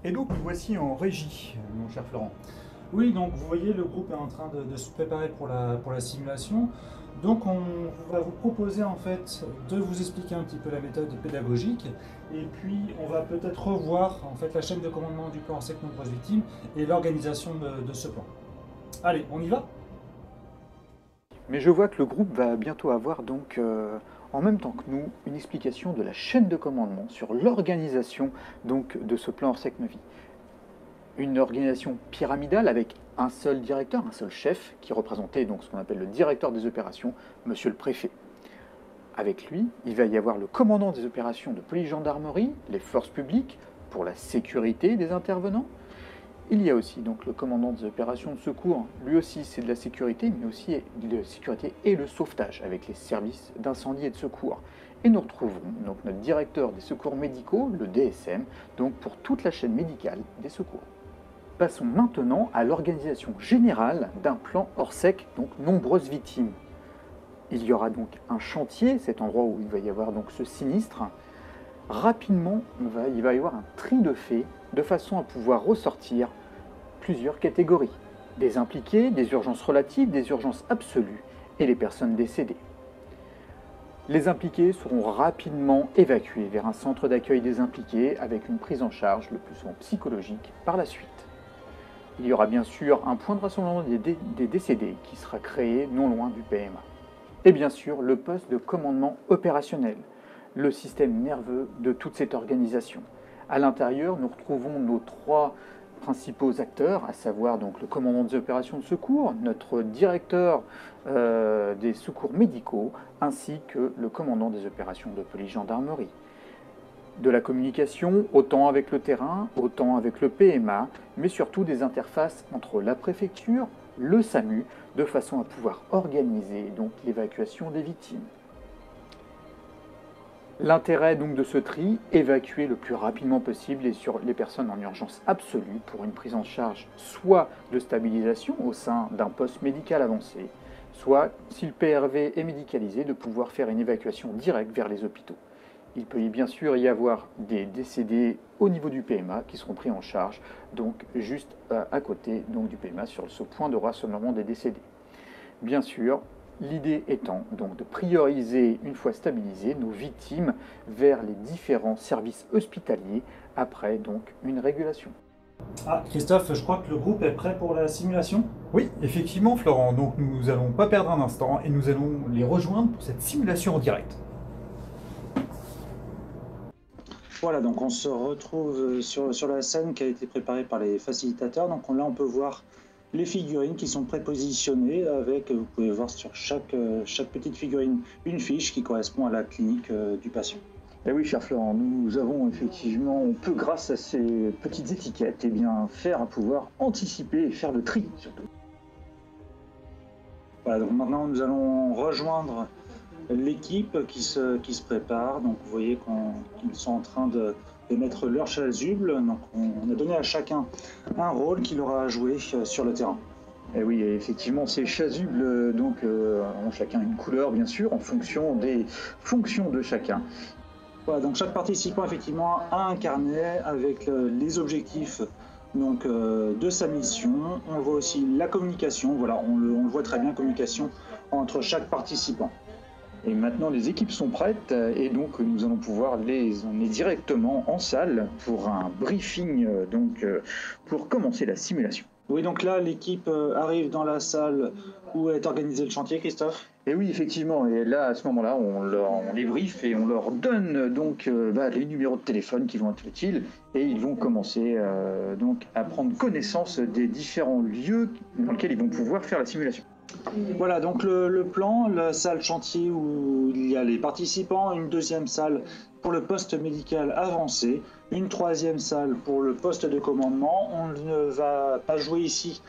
Et donc, nous voici en régie, mon cher Florent. Oui, donc vous voyez, le groupe est en train de se préparer pour la simulation. Donc, on va vous proposer en fait de vous expliquer un petit peu la méthode pédagogique. Et puis, on va peut-être revoir en fait la chaîne de commandement du plan Sec nombreuses victimes et l'organisation de ce plan. Allez, on y va? Mais je vois que le groupe va bientôt avoir donc, en même temps que nous, une explication de la chaîne de commandement sur l'organisation donc de ce plan Orsec-Neuvy. Une organisation pyramidale avec un seul directeur, un seul chef, qui représentait donc ce qu'on appelle le directeur des opérations, monsieur le préfet. Avec lui, il va y avoir le commandant des opérations de police-gendarmerie, les forces publiques, pour la sécurité des intervenants. Il y a aussi donc le commandant des opérations de secours. Lui aussi, c'est de la sécurité, mais aussi de la sécurité et le sauvetage avec les services d'incendie et de secours. Et nous retrouvons donc notre directeur des secours médicaux, le DSM, donc pour toute la chaîne médicale des secours. Passons maintenant à l'organisation générale d'un plan Orsec, donc nombreuses victimes. Il y aura donc un chantier, cet endroit où il va y avoir donc ce sinistre. Rapidement, il va y avoir un tri de faits, de façon à pouvoir ressortir plusieurs catégories. Des impliqués, des urgences relatives, des urgences absolues et les personnes décédées. Les impliqués seront rapidement évacués vers un centre d'accueil des impliqués avec une prise en charge le plus souvent psychologique par la suite. Il y aura bien sûr un point de rassemblement des décédés qui sera créé non loin du PMA. Et bien sûr le poste de commandement opérationnel, le système nerveux de toute cette organisation. À l'intérieur, nous retrouvons nos trois principaux acteurs, à savoir donc le commandant des opérations de secours, notre directeur des secours médicaux, ainsi que le commandant des opérations de police-gendarmerie. De la communication, autant avec le terrain, autant avec le PMA, mais surtout des interfaces entre la préfecture, le SAMU, de façon à pouvoir organiser donc l'évacuation des victimes. L'intérêt donc de ce tri, évacuer le plus rapidement possible les personnes en urgence absolue pour une prise en charge soit de stabilisation au sein d'un poste médical avancé, soit, si le PRV est médicalisé, de pouvoir faire une évacuation directe vers les hôpitaux. Il peut bien sûr y avoir des décédés au niveau du PMA qui seront pris en charge, donc juste à côté donc, du PMA sur ce point de rassemblement des décédés. Bien sûr, l'idée étant donc de prioriser, une fois stabilisées, nos victimes vers les différents services hospitaliers après donc une régulation. Ah, Christophe, je crois que le groupe est prêt pour la simulation? Oui, effectivement, Florent. Donc nous allons pas perdre un instant et nous allons les rejoindre pour cette simulation en direct. Voilà, donc on se retrouve sur la scène qui a été préparée par les facilitateurs. Donc là, on peut voir les figurines qui sont prépositionnées avec, vous pouvez voir sur chaque petite figurine, une fiche qui correspond à la clinique du patient. Et oui, cher Florent, nous avons effectivement, on peut grâce à ces petites étiquettes, faire à pouvoir anticiper et faire le tri surtout. Voilà, donc maintenant nous allons rejoindre l'équipe qui se prépare. Donc vous voyez qu'ils sont en train de mettre leur chasuble. Donc on a donné à chacun un rôle qu'il aura à jouer sur le terrain. Et oui, effectivement, ces chasubles ont chacun une couleur, bien sûr, en fonction des fonctions de chacun. Voilà, donc chaque participant effectivement a un carnet avec les objectifs de sa mission. On voit aussi la communication. Voilà, on le voit très bien, communication entre chaque participant. Et maintenant, les équipes sont prêtes et donc nous allons pouvoir les emmener directement en salle pour un briefing, pour commencer la simulation. Oui, donc là, l'équipe arrive dans la salle où est organisé le chantier, Christophe. Et oui, effectivement, et là, à ce moment-là, on les briefe et on leur donne les numéros de téléphone qui vont être utiles et ils vont commencer à prendre connaissance des différents lieux dans lesquels ils vont pouvoir faire la simulation. Voilà, donc le plan, la salle chantier où il y a les participants, une deuxième salle pour le poste médical avancé, une troisième salle pour le poste de commandement. On ne va pas jouer ici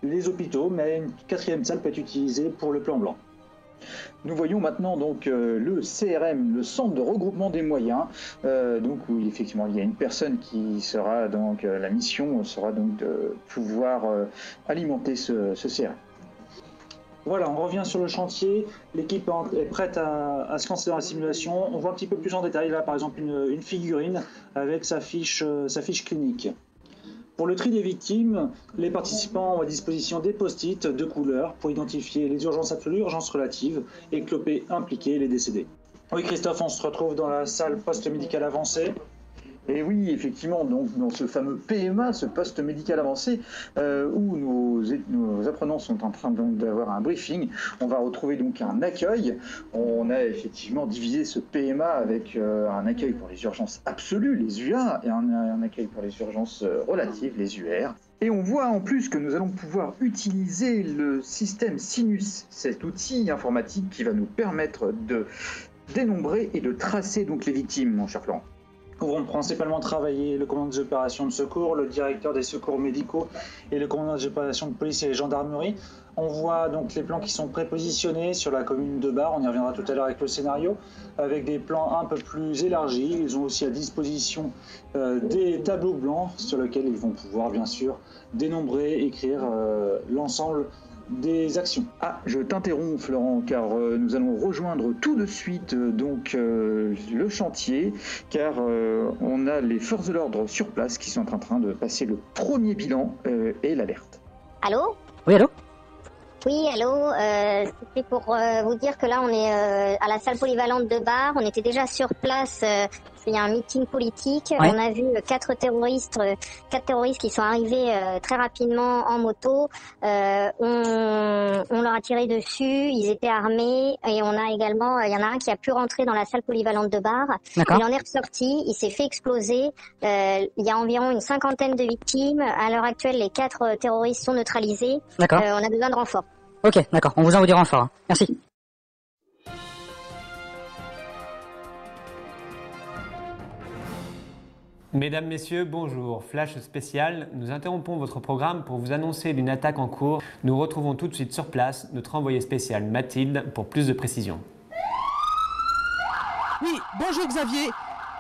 les hôpitaux, mais une quatrième salle peut être utilisée pour le plan blanc. Nous voyons maintenant le CRM, le centre de regroupement des moyens, où effectivement il y a une personne qui sera la mission sera de pouvoir alimenter ce CRM. Voilà, on revient sur le chantier, l'équipe est prête à se lancer dans la simulation. On voit un petit peu plus en détail là par exemple une figurine avec sa fiche clinique. Pour le tri des victimes, les participants ont à disposition des post-it de couleurs pour identifier les urgences absolues, urgences relatives, éclopés, impliqués, les décédés. Oui Christophe, on se retrouve dans la salle post-médicale avancée. Et oui, effectivement, donc dans ce fameux PMA, ce poste médical avancé, où nos apprenants sont en train d'avoir un briefing, on va retrouver donc un accueil. On a effectivement divisé ce PMA avec un accueil pour les urgences absolues, les UA, et un accueil pour les urgences relatives, les UR. Et on voit en plus que nous allons pouvoir utiliser le système Sinus, cet outil informatique qui va nous permettre de dénombrer et de tracer donc les victimes, mon cher Florent. où vont principalement travailler le commandant des opérations de secours, le directeur des secours médicaux et le commandant des opérations de police et gendarmerie. On voit donc les plans qui sont prépositionnés sur la commune de Bar, on y reviendra tout à l'heure avec le scénario, avec des plans un peu plus élargis. Ils ont aussi à disposition des tableaux blancs sur lesquels ils vont pouvoir bien sûr dénombrer, écrire l'ensemble des actions. Ah, je t'interromps Florent, car nous allons rejoindre tout de suite le chantier, car on a les forces de l'ordre sur place qui sont en train de passer le premier bilan et l'alerte. Allô ? Oui, allô ? Oui, allô, c'était pour vous dire que là on est à la salle polyvalente de Bar, on était déjà sur place, il y a un meeting politique, Ouais. On a vu quatre terroristes qui sont arrivés très rapidement en moto, on leur a tiré dessus, ils étaient armés et on a également, il y en a un qui a pu rentrer dans la salle polyvalente de Bar, D'accord. il en est ressorti, il s'est fait exploser, il y a environ une 50aine de victimes, à l'heure actuelle les 4 terroristes sont neutralisés, D'accord. on a besoin de renforts. Ok, d'accord. On vous envoie du renfort. Hein. Merci. Mesdames, Messieurs, bonjour. Flash spécial, nous interrompons votre programme pour vous annoncer d'une attaque en cours. Nous retrouvons tout de suite sur place notre envoyée spéciale Mathilde pour plus de précision. Oui, bonjour Xavier.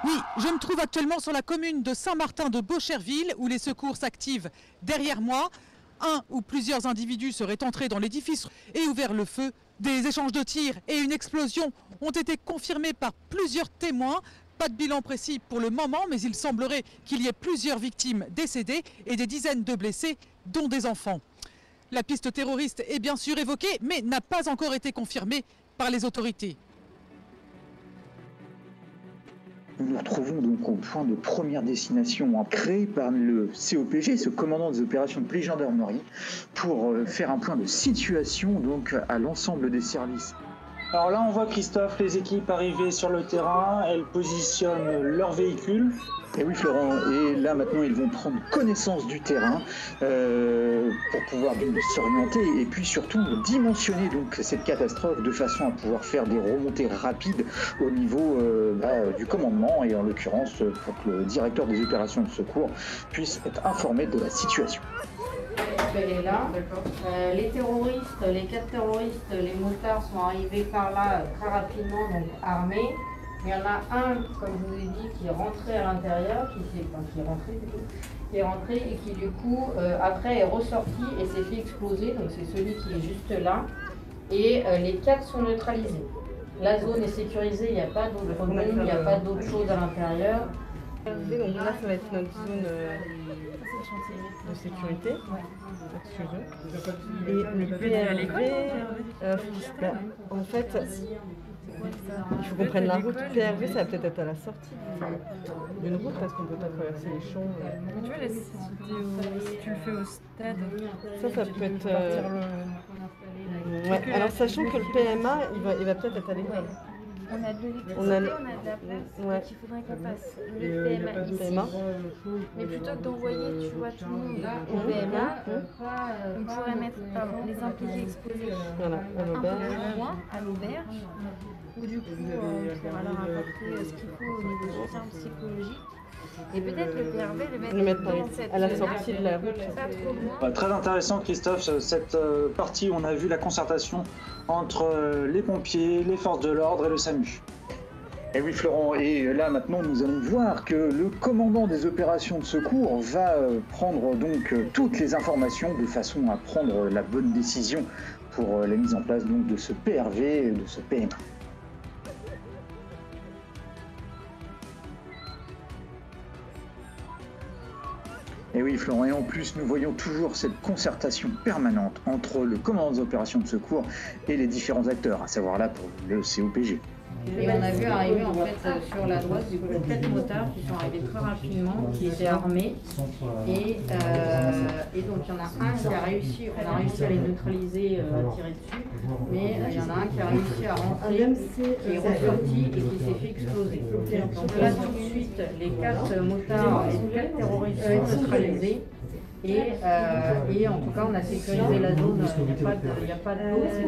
Oui, je me trouve actuellement sur la commune de Saint-Martin de Beaucherville où les secours s'activent derrière moi. Un ou plusieurs individus seraient entrés dans l'édifice et ouvert le feu. Des échanges de tirs et une explosion ont été confirmés par plusieurs témoins. Pas de bilan précis pour le moment, mais il semblerait qu'il y ait plusieurs victimes décédées et des dizaines de blessés, dont des enfants. La piste terroriste est bien sûr évoquée, mais n'a pas encore été confirmée par les autorités. Nous nous retrouvons donc au point de première destination créé par le COPG, ce commandant des opérations de police-gendarmerie, pour faire un point de situation donc à l'ensemble des services. Alors là, on voit Christophe, les équipes arrivées sur le terrain, elles positionnent leurs véhicules. Et oui Florent, et là maintenant ils vont prendre connaissance du terrain pour pouvoir s'orienter et puis surtout dimensionner donc cette catastrophe de façon à pouvoir faire des remontées rapides au niveau du commandement et en l'occurrence pour que le directeur des opérations de secours puisse être informé de la situation. Elle est là. Les terroristes, les 4 terroristes, les motards sont arrivés par là très rapidement, donc armés. Il y en a un, comme je vous ai dit, qui est rentré à l'intérieur, qui est rentré et qui du coup après est ressorti et s'est fait exploser. Donc c'est celui qui est juste là. Et les 4 sont neutralisés. La zone est sécurisée, il n'y a pas d'autres problèmes, il n'y a pas d'autres choses à l'intérieur. Donc là, ça va être notre zone de sécurité. Et le PRV, en fait, il faut qu'on prenne la route. PRV, ça va peut-être être à la sortie d'une route parce qu'on ne peut pas traverser les champs. Mais tu vois, là, si tu le fais au stade, ça peut être. Ouais. Alors, sachant que le PMA, il va peut-être être à l'école. on a de l'électricité, on a de la place, donc il faudrait qu'on fasse le PMA ici. Mais plutôt que d'envoyer, tu vois, tout le monde au PMA, on pourrait mettre les impliqués exposés un peu plus loin, à l'auberge, où du coup, on pourra leur apporter ce qu'il faut au niveau du soutien psychologique. Et peut-être le PRV le mettre dans cette à la sortie de la route. Pas trop loin. Très intéressant Christophe, cette partie où on a vu la concertation entre les pompiers, les forces de l'ordre et le SAMU. Et oui Florent, et là maintenant nous allons voir que le commandant des opérations de secours va prendre donc toutes les informations de façon à prendre la bonne décision pour la mise en place donc de ce PRV et de ce PMA. Et oui Florent, et en plus nous voyons toujours cette concertation permanente entre le commandant des opérations de secours et les différents acteurs, à savoir là pour le COPG. Et on a vu arriver en fait sur la droite du coup 4 motards qui sont arrivés très rapidement, qui étaient armés et donc il y en a un qui a réussi, on a réussi à les neutraliser, à tirer dessus, mais il y en a un qui a réussi à rentrer, qui est ressorti et qui s'est fait exploser. Donc là tout de suite les 4 motards et les 4 terroristes sont neutralisés. Et en tout cas, on a sécurisé la zone. Il n'y a pas d'eau, il n'y a pas d'eau. C'est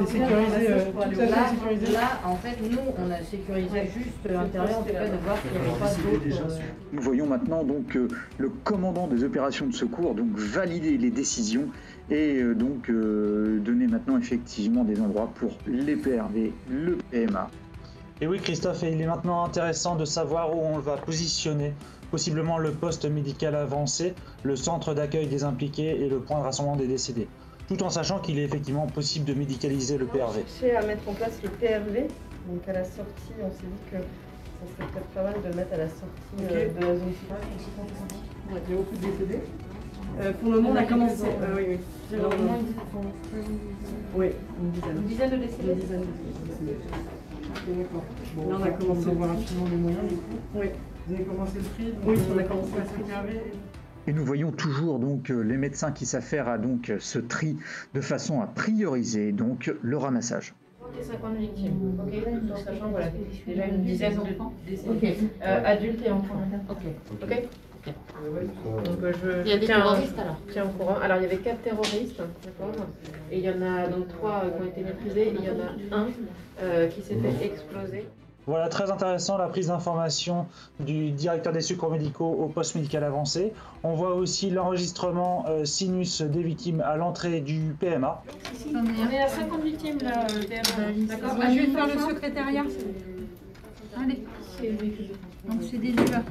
sécurisé, tout ça c'est sécurisé. Là, en fait, nous, on a sécurisé juste l'intérieur, en tout cas, de voir qu'il n'y avait pas d'eau. Nous voyons maintenant donc le commandant des opérations de secours donc valider les décisions et donner maintenant effectivement des endroits pour les PRV, le PMA. Et oui Christophe, il est maintenant intéressant de savoir où on va positionner possiblement le poste médical avancé, le centre d'accueil des impliqués et le point de rassemblement des décédés. Tout en sachant qu'il est effectivement possible de médicaliser le PRV. On a cherché à mettre en place le PRV, donc à la sortie, on s'est dit que ça serait peut-être pas mal de le mettre à la sortie de la zone. Il y a beaucoup de décédés. Pour le moment, on a commencé. Oui. Oui, une dizaine de décédés. D'accord. Bon, là, on a commencé à voir rapidement les moyens du coup. Oui. Vous avez commencé le tri? Oui, on a commencé à se préserver. Et nous voyons toujours donc les médecins qui s'affairent à donc ce tri de façon à prioriser donc le ramassage. 50 victimes, ok, sachant voilà, déjà une dizaine de décédés. Ok, adultes et enfants. Ok. Donc il y a des terroristes alors. Tiens au courant. Alors il y avait 4 terroristes, d'accord. Et il y en a donc 3 qui ont été maîtrisés et il y en a un qui s'est fait exploser. Voilà, très intéressant la prise d'information du directeur des secours médicaux au poste médical avancé. On voit aussi l'enregistrement sinus des victimes à l'entrée du PMA. On est à 50 victimes là, PMA. D'accord. Je vais faire le secrétariat. Allez. Donc c'est des humains.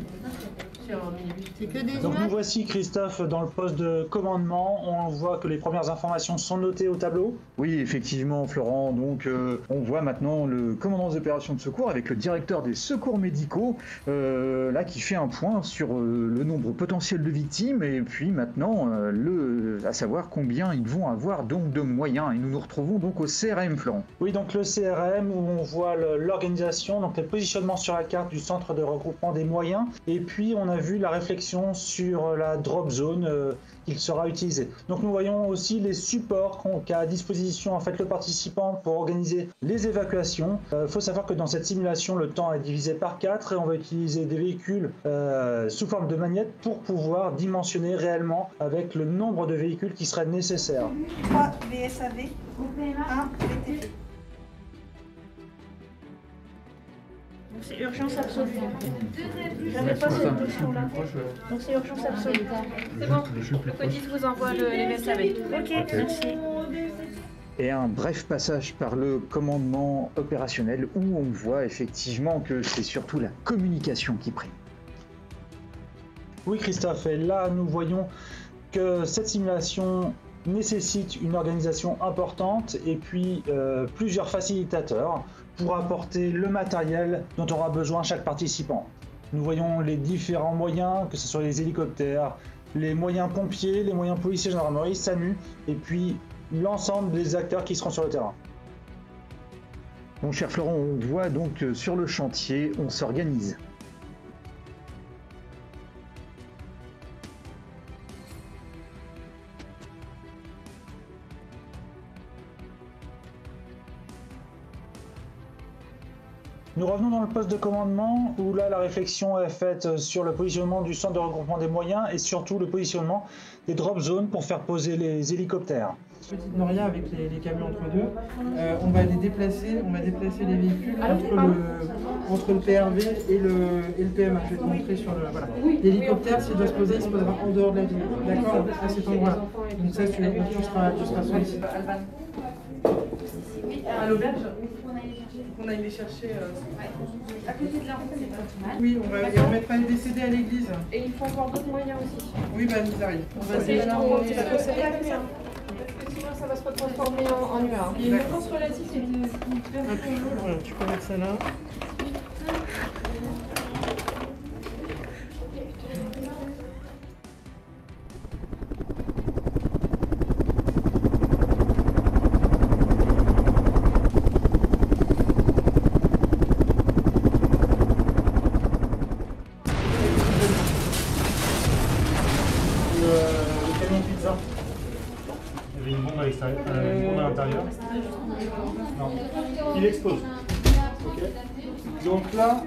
C'est que des Donc humains. nous voici Christophe dans le poste de commandement. On voit que les premières informations sont notées au tableau. Oui, effectivement, Florent. Donc, on voit maintenant le commandant des opérations de secours avec le directeur des secours médicaux, là, qui fait un point sur le nombre potentiel de victimes et puis maintenant, à savoir combien ils vont avoir donc de moyens. Et nous nous retrouvons donc au CRM, Florent. Oui, donc le CRM où on voit l'organisation, donc le positionnement sur la carte du centre de regroupement des moyens. Et puis, on a vu la réflexion sur la drop zone qu'il sera utilisé. Donc nous voyons aussi les supports qu'a à disposition en fait le participant pour organiser les évacuations. Faut savoir que dans cette simulation le temps est divisé par 4 et on va utiliser des véhicules sous forme de magnètes pour pouvoir dimensionner réellement avec le nombre de véhicules qui seraient nécessaires. 3 VSAV, 1 VTV. C'est urgence absolue. J'avais pas cette notion-là. Donc c'est urgence absolue. C'est bon. Le CODIS vous envoie les VSAV. Ok, merci. Et un bref passage par le commandement opérationnel où on voit effectivement que c'est surtout la communication qui prime. Oui Christophe, et là nous voyons que cette simulation nécessite une organisation importante et puis plusieurs facilitateurs pour apporter le matériel dont aura besoin chaque participant. Nous voyons les différents moyens, que ce soit les hélicoptères, les moyens pompiers, les moyens policiers, gendarmerie, SAMU, et puis l'ensemble des acteurs qui seront sur le terrain. Mon cher Florent, on voit donc sur le chantier, on s'organise. Nous revenons dans le poste de commandement où là la réflexion est faite sur le positionnement du centre de regroupement des moyens et surtout le positionnement des drop zones pour faire poser les hélicoptères. Petite Noria avec les camions entre deux, on va déplacer les véhicules entre le PRV et le PMA. Je vais te montrer sur le. Voilà. L'hélicoptère, s'il doit se poser, il se posera en dehors de la ville. D'accord, à cet endroit-là. Donc ça, tu seras sollicité. À l'auberge, on aille les chercher. À côté de la route, c'est pas mal. Oui, on mettra les décédés à l'église. Et il faut encore d'autres moyens aussi. Oui, bah ils arrivent. On va sinon ça va se transformer en nuage. Il y a une force relative, c'est voilà, tu peux mettre ça là. Le camion pizza. Il y avait une bombe à l'extérieur, une bombe à l'intérieur. Non, il explose. Okay. Donc là,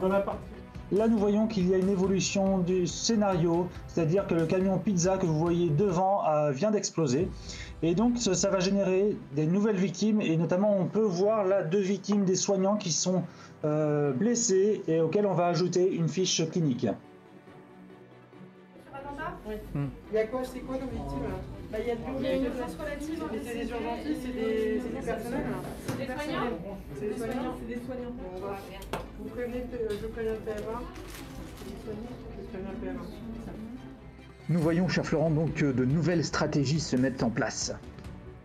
dans la partie Là, nous voyons qu'il y a une évolution du scénario, c'est-à-dire que le camion pizza que vous voyez devant vient d'exploser. Et donc, ça va générer des nouvelles victimes, et notamment, on peut voir là 2 victimes des soignants qui sont blessés et auxquels on va ajouter une fiche clinique. Il y a quoi, c'est quoi nos victimes là? Bah, il y a une urgence relative. Mais c'est des urgentistes, c'est des personnels là. C'est des soignants. C'est des soignants. C'est des soignants. Bon, on va... Vous prévenez, je préviens le PMA. Je préviens le PMA. Nous voyons, cher Florent, donc que de nouvelles stratégies se mettent en place.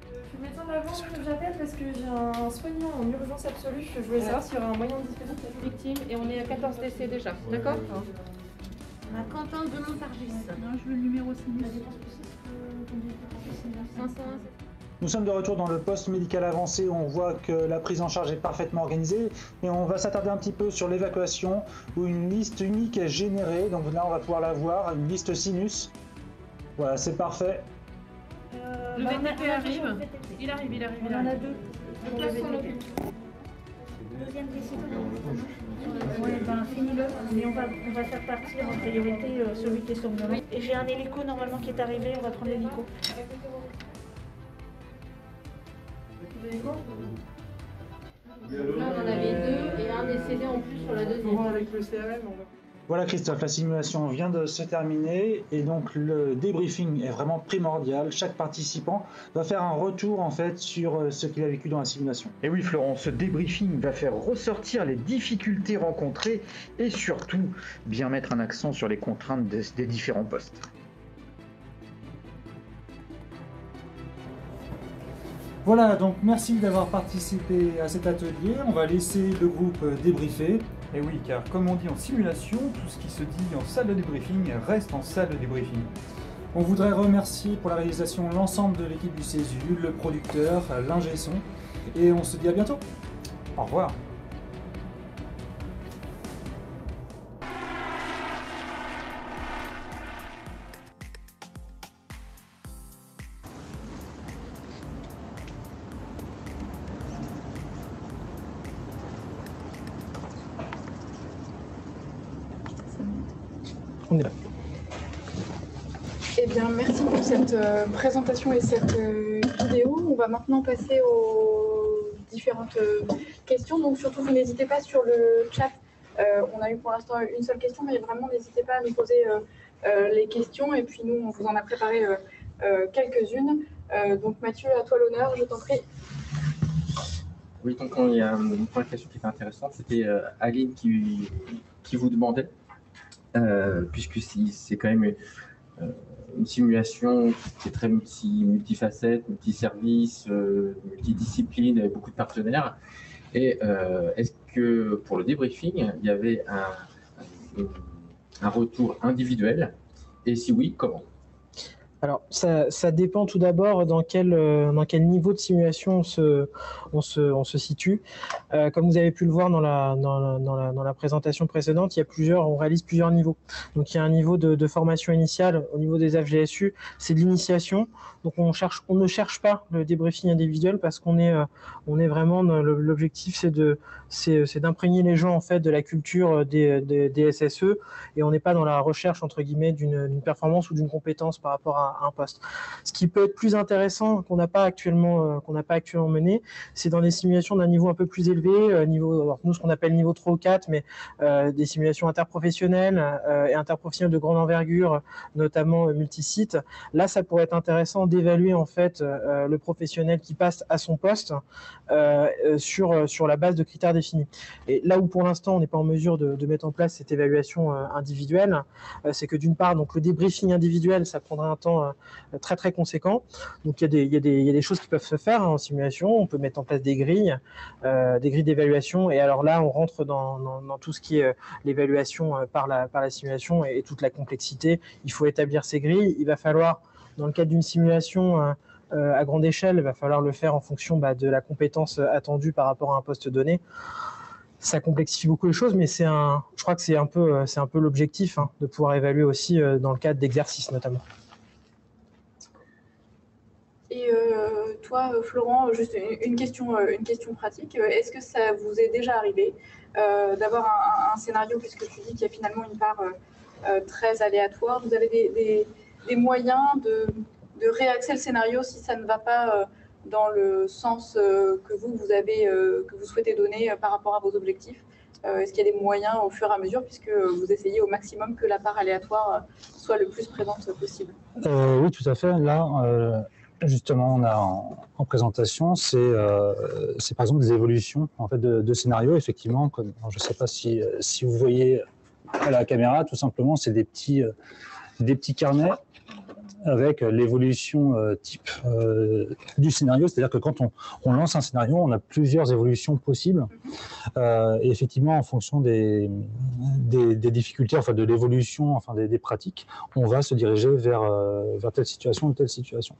Je suis médecin d'avance que j'appelle parce que j'ai un soignant en urgence absolue. Je voulais savoir s'il y aurait un moyen de dispositif victime et on est à 14 décès déjà. D'accord? À Quentin de Montargis. Je veux le numéro 6. 501. Nous sommes de retour dans le poste médical avancé où on voit que la prise en charge est parfaitement organisée, et on va s'attarder un petit peu sur l'évacuation où une liste unique est générée. Donc là on va pouvoir la voir, une liste sinus. Voilà, c'est parfait. Le VTP arrive. Il arrive. On en a 2. Le place s'en occupe. Deuxième décision. Ouais, ben finis-le, mais on va faire partir en priorité celui qui est somnolent. Et j'ai un hélico normalement qui est arrivé, on va prendre l'hélico. Là, on en avait 2 et un décédé en plus sur la deuxième. Avec le CRM, on va... Voilà Christophe, la simulation vient de se terminer et donc le débriefing est vraiment primordial. Chaque participant va faire un retour en fait sur ce qu'il a vécu dans la simulation. Et oui Florent, ce débriefing va faire ressortir les difficultés rencontrées et surtout bien mettre un accent sur les contraintes des différents postes. Voilà, donc merci d'avoir participé à cet atelier. On va laisser le groupe débriefer. Et oui, car comme on dit en simulation, tout ce qui se dit en salle de débriefing reste en salle de débriefing. On voudrait remercier pour la réalisation l'ensemble de l'équipe du CESU, le producteur, l'ingé son, et on se dit à bientôt. Au revoir. On est là. Eh bien, merci pour cette présentation et cette vidéo. On va maintenant passer aux différentes questions. Donc, surtout, vous n'hésitez pas sur le chat. On a eu pour l'instant une seule question, mais vraiment, n'hésitez pas à nous poser les questions. Et puis, nous, on vous en a préparé quelques-unes. Donc, Mathieu, à toi l'honneur, je t'en prie. Oui, donc il y a une première question qui était intéressante. C'était Aline qui vous demandait, puisque c'est quand même une simulation qui est très multifacette, multiservice, multidiscipline, avec beaucoup de partenaires. Et est-ce que pour le débriefing, il y avait un retour individuel? Et si oui, comment? Alors, ça dépend tout d'abord dans quel niveau de simulation on se situe. Comme vous avez pu le voir dans la présentation précédente, on réalise plusieurs niveaux. Donc, il y a un niveau de formation initiale au niveau des FGSU, c'est de l'initiation. Donc, on ne cherche pas le débriefing individuel parce qu'on est vraiment, l'objectif, c'est d'imprégner les gens en fait de la culture des SSE, et on n'est pas dans la recherche entre guillemets d'une performance ou d'une compétence par rapport à un poste. Ce qui peut être plus intéressant qu'on n'a pas actuellement mené, c'est dans des simulations d'un niveau un peu plus élevé, alors nous ce qu'on appelle niveau 3 ou 4, mais des simulations interprofessionnelles et interprofessionnelles de grande envergure, notamment multisite. Là, ça pourrait être intéressant d'évaluer en fait le professionnel qui passe à son poste sur la base de critères définis. Et là où pour l'instant on n'est pas en mesure de mettre en place cette évaluation individuelle, c'est que d'une part, donc le débriefing individuel, ça prendra un temps très très conséquent. Donc il y a des choses qui peuvent se faire en simulation. On peut mettre en place des grilles d'évaluation. Et alors là, on rentre dans tout ce qui est l'évaluation par la simulation et toute la complexité. Il faut établir ces grilles. Il va falloir, dans le cadre d'une simulation à grande échelle, il va falloir le faire en fonction de la compétence attendue par rapport à un poste donné. Ça complexifie beaucoup les choses, mais je crois que c'est un peu l'objectif, de pouvoir évaluer aussi dans le cadre d'exercices notamment. Et toi, Florent, juste une question pratique. Est-ce que ça vous est déjà arrivé d'avoir un scénario, puisque tu dis qu'il y a finalement une part très aléatoire, vous avez des moyens de réaxer le scénario si ça ne va pas dans le sens que vous souhaitez donner par rapport à vos objectifs? Est-ce qu'il y a des moyens au fur et à mesure, puisque vous essayez au maximum que la part aléatoire soit le plus présente possible? Oui, tout à fait. Là, justement, on a en présentation, c'est par exemple des évolutions en fait, de scénarios, effectivement. Alors, je ne sais pas si vous voyez à la caméra, tout simplement, c'est des petits carnets avec l'évolution type du scénario. C'est-à-dire que quand on lance un scénario, on a plusieurs évolutions possibles. Et effectivement, en fonction des difficultés, enfin de l'évolution, enfin des pratiques, on va se diriger vers telle situation ou telle situation.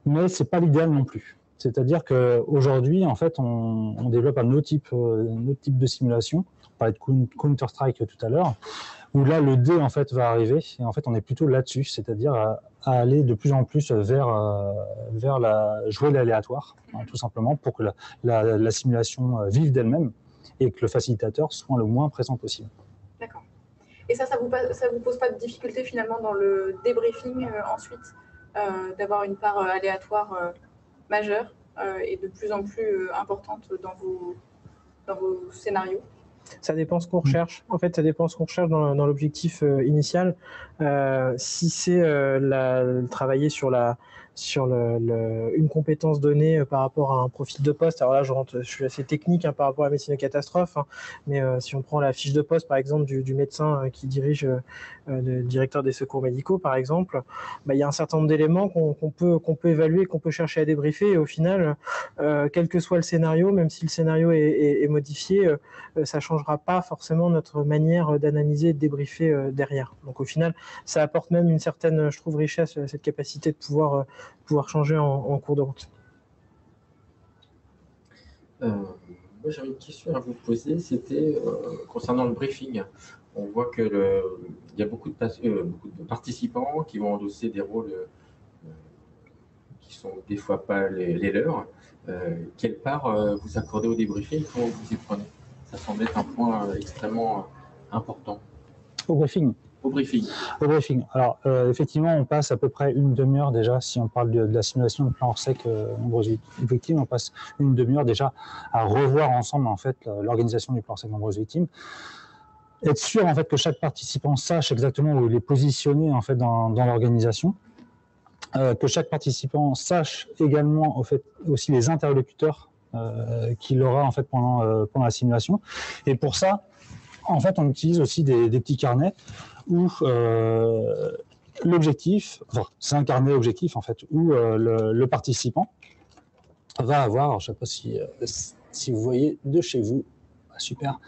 Mais ce n'est pas l'idéal non plus. C'est-à-dire qu'aujourd'hui, en fait, on développe un autre type de simulation. On parlait de Counter-Strike tout à l'heure, où là, le dé, en fait, va arriver. Et en fait, on est plutôt là-dessus, c'est-à-dire à aller de plus en plus vers jouer l'aléatoire, hein, tout simplement, pour que la simulation vive d'elle-même et que le facilitateur soit le moins présent possible. D'accord. Et ça vous pose pas de difficulté, finalement, dans le débriefing ensuite, d'avoir une part aléatoire majeure et de plus en plus importante dans vos scénarios? Ça dépend ce qu'on recherche. En fait, ça dépend ce qu'on recherche dans l'objectif initial. Si c'est travailler sur une compétence donnée par rapport à un profil de poste, alors là, je suis assez technique par rapport à la médecine de catastrophe, mais si on prend la fiche de poste, par exemple, du médecin qui dirige le directeur des secours médicaux, par exemple, il y a un certain nombre d'éléments qu'on peut évaluer, qu'on peut chercher à débriefer, et au final, quel que soit le scénario, même si le scénario est modifié, ça ne changera pas forcément notre manière d'analyser et de débriefer derrière. Donc au final, ça apporte même une certaine, je trouve, richesse, cette capacité de pouvoir changer en cours de route. Moi, j'avais une question à vous poser, c'était concernant le briefing. On voit qu'il y a beaucoup de participants qui vont endosser des rôles qui sont des fois pas les leurs. Quelle part vous accordez au débriefing? Comment vous y prenez? Ça semble être un point extrêmement important. Au briefing. Au briefing. Au briefing. Alors, effectivement, on passe à peu près une demi-heure déjà, si on parle de la simulation de plan hors sec nombreuses victimes, on passe une demi-heure déjà à revoir ensemble en fait l'organisation du plan hors sec nombreuses victimes. Être sûr en fait que chaque participant sache exactement où il est positionné en fait dans l'organisation, que chaque participant sache également en fait aussi les interlocuteurs qu'il aura en fait pendant la simulation. Et pour ça, en fait, on utilise aussi des petits carnets où l'objectif, enfin, c'est un carnet objectif en fait, où le participant va avoir, alors, je ne sais pas si vous voyez de chez vous, super,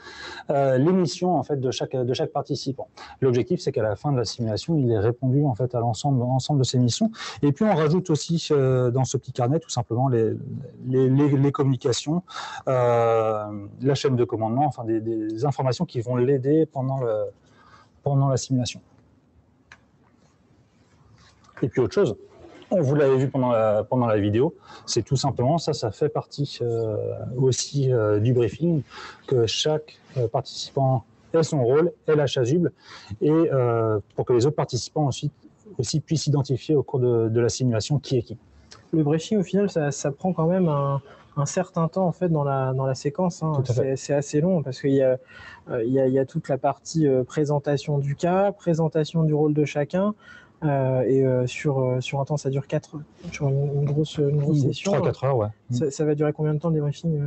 l'émission en fait de chaque participant. L'objectif, c'est qu'à la fin de la simulation, il ait répondu en fait à l'ensemble de ses missions. Et puis on rajoute aussi dans ce petit carnet tout simplement les communications, la chaîne de commandement, enfin des informations qui vont l'aider pendant la simulation. Et puis autre chose, vous l'avez vu pendant la vidéo, c'est tout simplement, ça fait partie aussi du briefing, que chaque participant ait son rôle, ait la chasuble, et pour que les autres participants aussi puissent identifier au cours de la simulation qui est qui. Le briefing, au final, ça prend quand même un certain temps en fait dans la séquence. C'est assez long parce qu'il y a toute la partie présentation du cas, présentation du rôle de chacun. Et sur un temps, ça dure 4 heures, sur une grosse session. 3-4 heures, ouais. Ça va durer combien de temps le débriefing?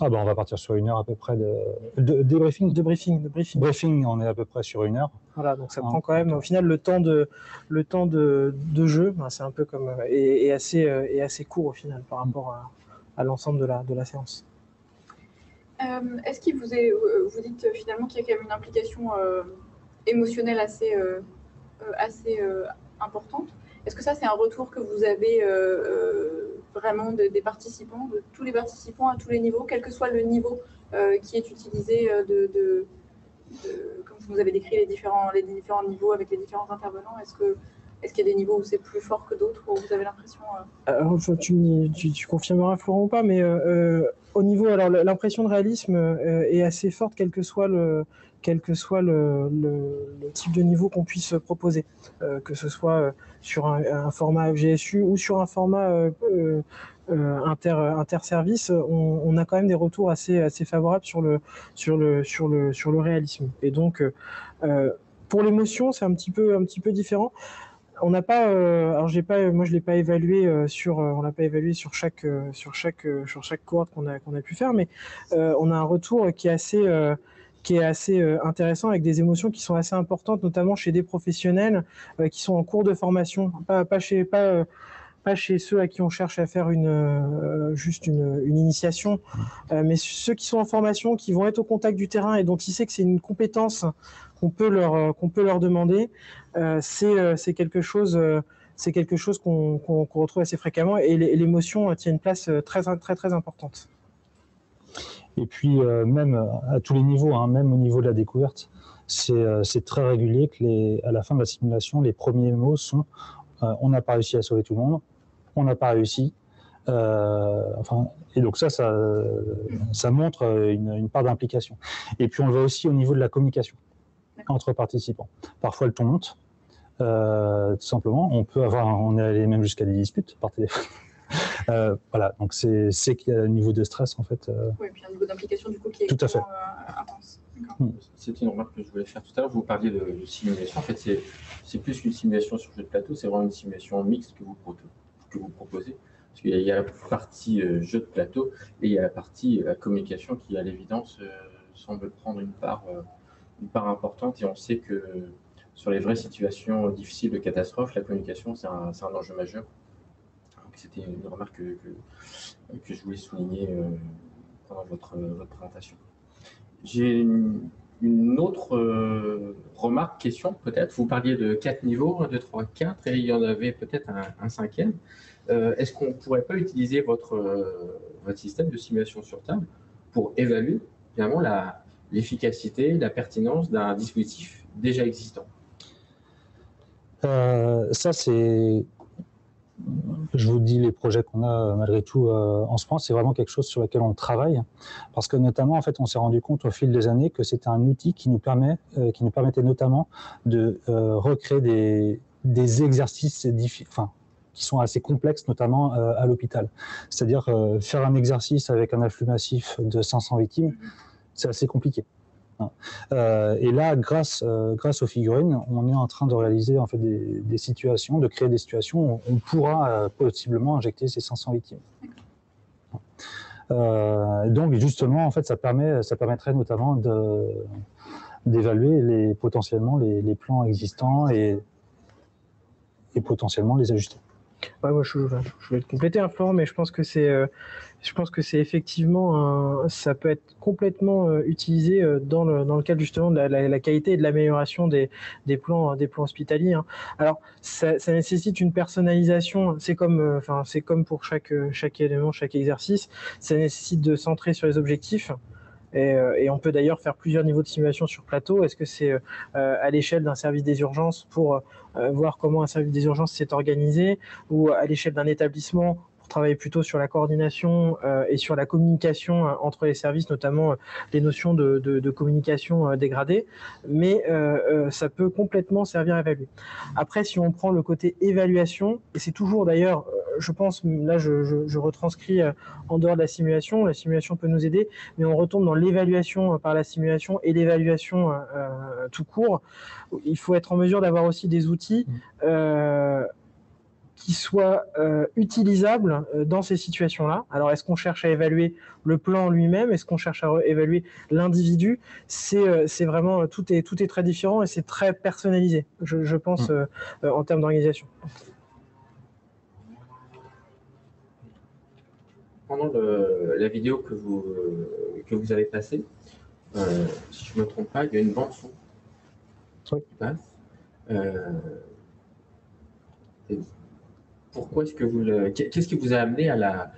On va partir sur 1 heure à peu près de débriefing. De briefing. Briefing, on est à peu près sur 1 heure. Voilà, donc ça prend quand même, au final, le temps de jeu, c'est un peu comme est assez court au final par rapport à l'ensemble de la séance. Est-ce qu'il vous dites finalement qu'il y a quand même une implication émotionnelle assez importante? Est-ce que ça, c'est un retour que vous avez vraiment des participants, de tous les participants à tous les niveaux, quel que soit le niveau qui est utilisé comme vous avez décrit les différents niveaux avec les différents intervenants? Est-ce que Est-ce qu'il y a des niveaux où c'est plus fort que d'autres, où vous avez l'impression Enfin, tu confirmeras, Florent, ou pas, mais au niveau, alors l'impression de réalisme est assez forte, quel que soit le type de niveau qu'on puisse proposer, que ce soit sur un format FGSU ou sur un format interservice, on a quand même des retours assez favorables sur le réalisme. Et donc, pour l'émotion, c'est un petit peu différent. On n'a pas, alors moi je l'ai pas évalué on l'a pas évalué sur chaque cohorte qu'on a pu faire, mais on a un retour qui est assez intéressant, avec des émotions qui sont assez importantes, notamment chez des professionnels qui sont en cours de formation, pas chez ceux à qui on cherche à faire juste une initiation, mais ceux qui sont en formation, qui vont être au contact du terrain et dont ils savent que c'est une compétence qu'on peut leur demander. C'est quelque chose qu'on retrouve assez fréquemment, et l'émotion tient une place très importante. Et puis même à tous les niveaux, hein, même au niveau de la découverte, c'est très régulier qu'à la fin de la simulation, les premiers mots sont on n'a pas réussi à sauver tout le monde, on n'a pas réussi. Et donc ça montre une part d'implication. Et puis on le voit aussi au niveau de la communication entre participants. Parfois le ton monte, tout simplement. On est allé même jusqu'à des disputes par téléphone. Voilà, donc c'est qu'il y a un niveau de stress en fait. Oui, et puis un niveau d'implication du coup qui est tout à fait intense. C'était une remarque que je voulais faire tout à l'heure. Vous parliez de simulation. En fait, c'est plus qu'une simulation sur jeu de plateau, c'est vraiment une simulation mixte que vous proposez. Parce qu'il y a la partie jeu de plateau et il y a la partie communication qui, à l'évidence, semble prendre une part importante. Et on sait que sur les vraies situations difficiles de catastrophe, la communication, c'est un enjeu majeur. C'était une remarque que je voulais souligner pendant votre présentation. J'ai une autre remarque, question peut-être. Vous parliez de 4 niveaux, 1, 2, 3, 4, et il y en avait peut-être un 5e. Est-ce qu'on ne pourrait pas utiliser votre système de simulation sur table pour évaluer finalement l'efficacité, la pertinence d'un dispositif déjà existant? Ça, c'est... Je vous dis, les projets qu'on a malgré tout en ce moment, c'est vraiment quelque chose sur lequel on travaille, parce que notamment, en fait, on s'est rendu compte au fil des années que c'était un outil qui nous permettait notamment de recréer des exercices qui sont assez complexes, notamment à l'hôpital. C'est-à-dire faire un exercice avec un afflux massif de 500 victimes, c'est assez compliqué. Et là, grâce aux figurines, on est en train de réaliser en fait des situations, de créer des situations où on pourra possiblement injecter ces 500 victimes. Donc justement, en fait, ça permettrait notamment d'évaluer potentiellement les plans existants et potentiellement les ajuster. Ouais, moi je vais te compléter, Florent, mais je pense que c'est effectivement ça peut être complètement utilisé dans le cadre justement de la qualité et de l'amélioration des plans hospitaliers. Hein. Alors ça nécessite une personnalisation. C'est comme pour chaque élément, chaque exercice, ça nécessite de centrer sur les objectifs. Et on peut d'ailleurs faire plusieurs niveaux de simulation sur plateau. Est-ce que c'est à l'échelle d'un service des urgences pour voir comment un service des urgences s'est organisé, ou à l'échelle d'un établissement pour travailler plutôt sur la coordination et sur la communication entre les services, notamment les notions de communication dégradée. Mais ça peut complètement servir à évaluer. Après, si on prend le côté évaluation, et c'est toujours d'ailleurs, je pense, là je retranscris en dehors de la simulation peut nous aider, mais on retombe dans l'évaluation par la simulation et l'évaluation tout court. Il faut être en mesure d'avoir aussi des outils qui soient utilisables dans ces situations-là. Alors, est-ce qu'on cherche à évaluer le plan lui-même? Est-ce qu'on cherche à évaluer l'individu? C'est vraiment, tout est très différent et c'est très personnalisé, je pense, en termes d'organisation. Pendant la vidéo que vous avez passée, si je ne me trompe pas, il y a une bande son qui passe. Pourquoi est-ce que qu'est-ce qui vous a amené à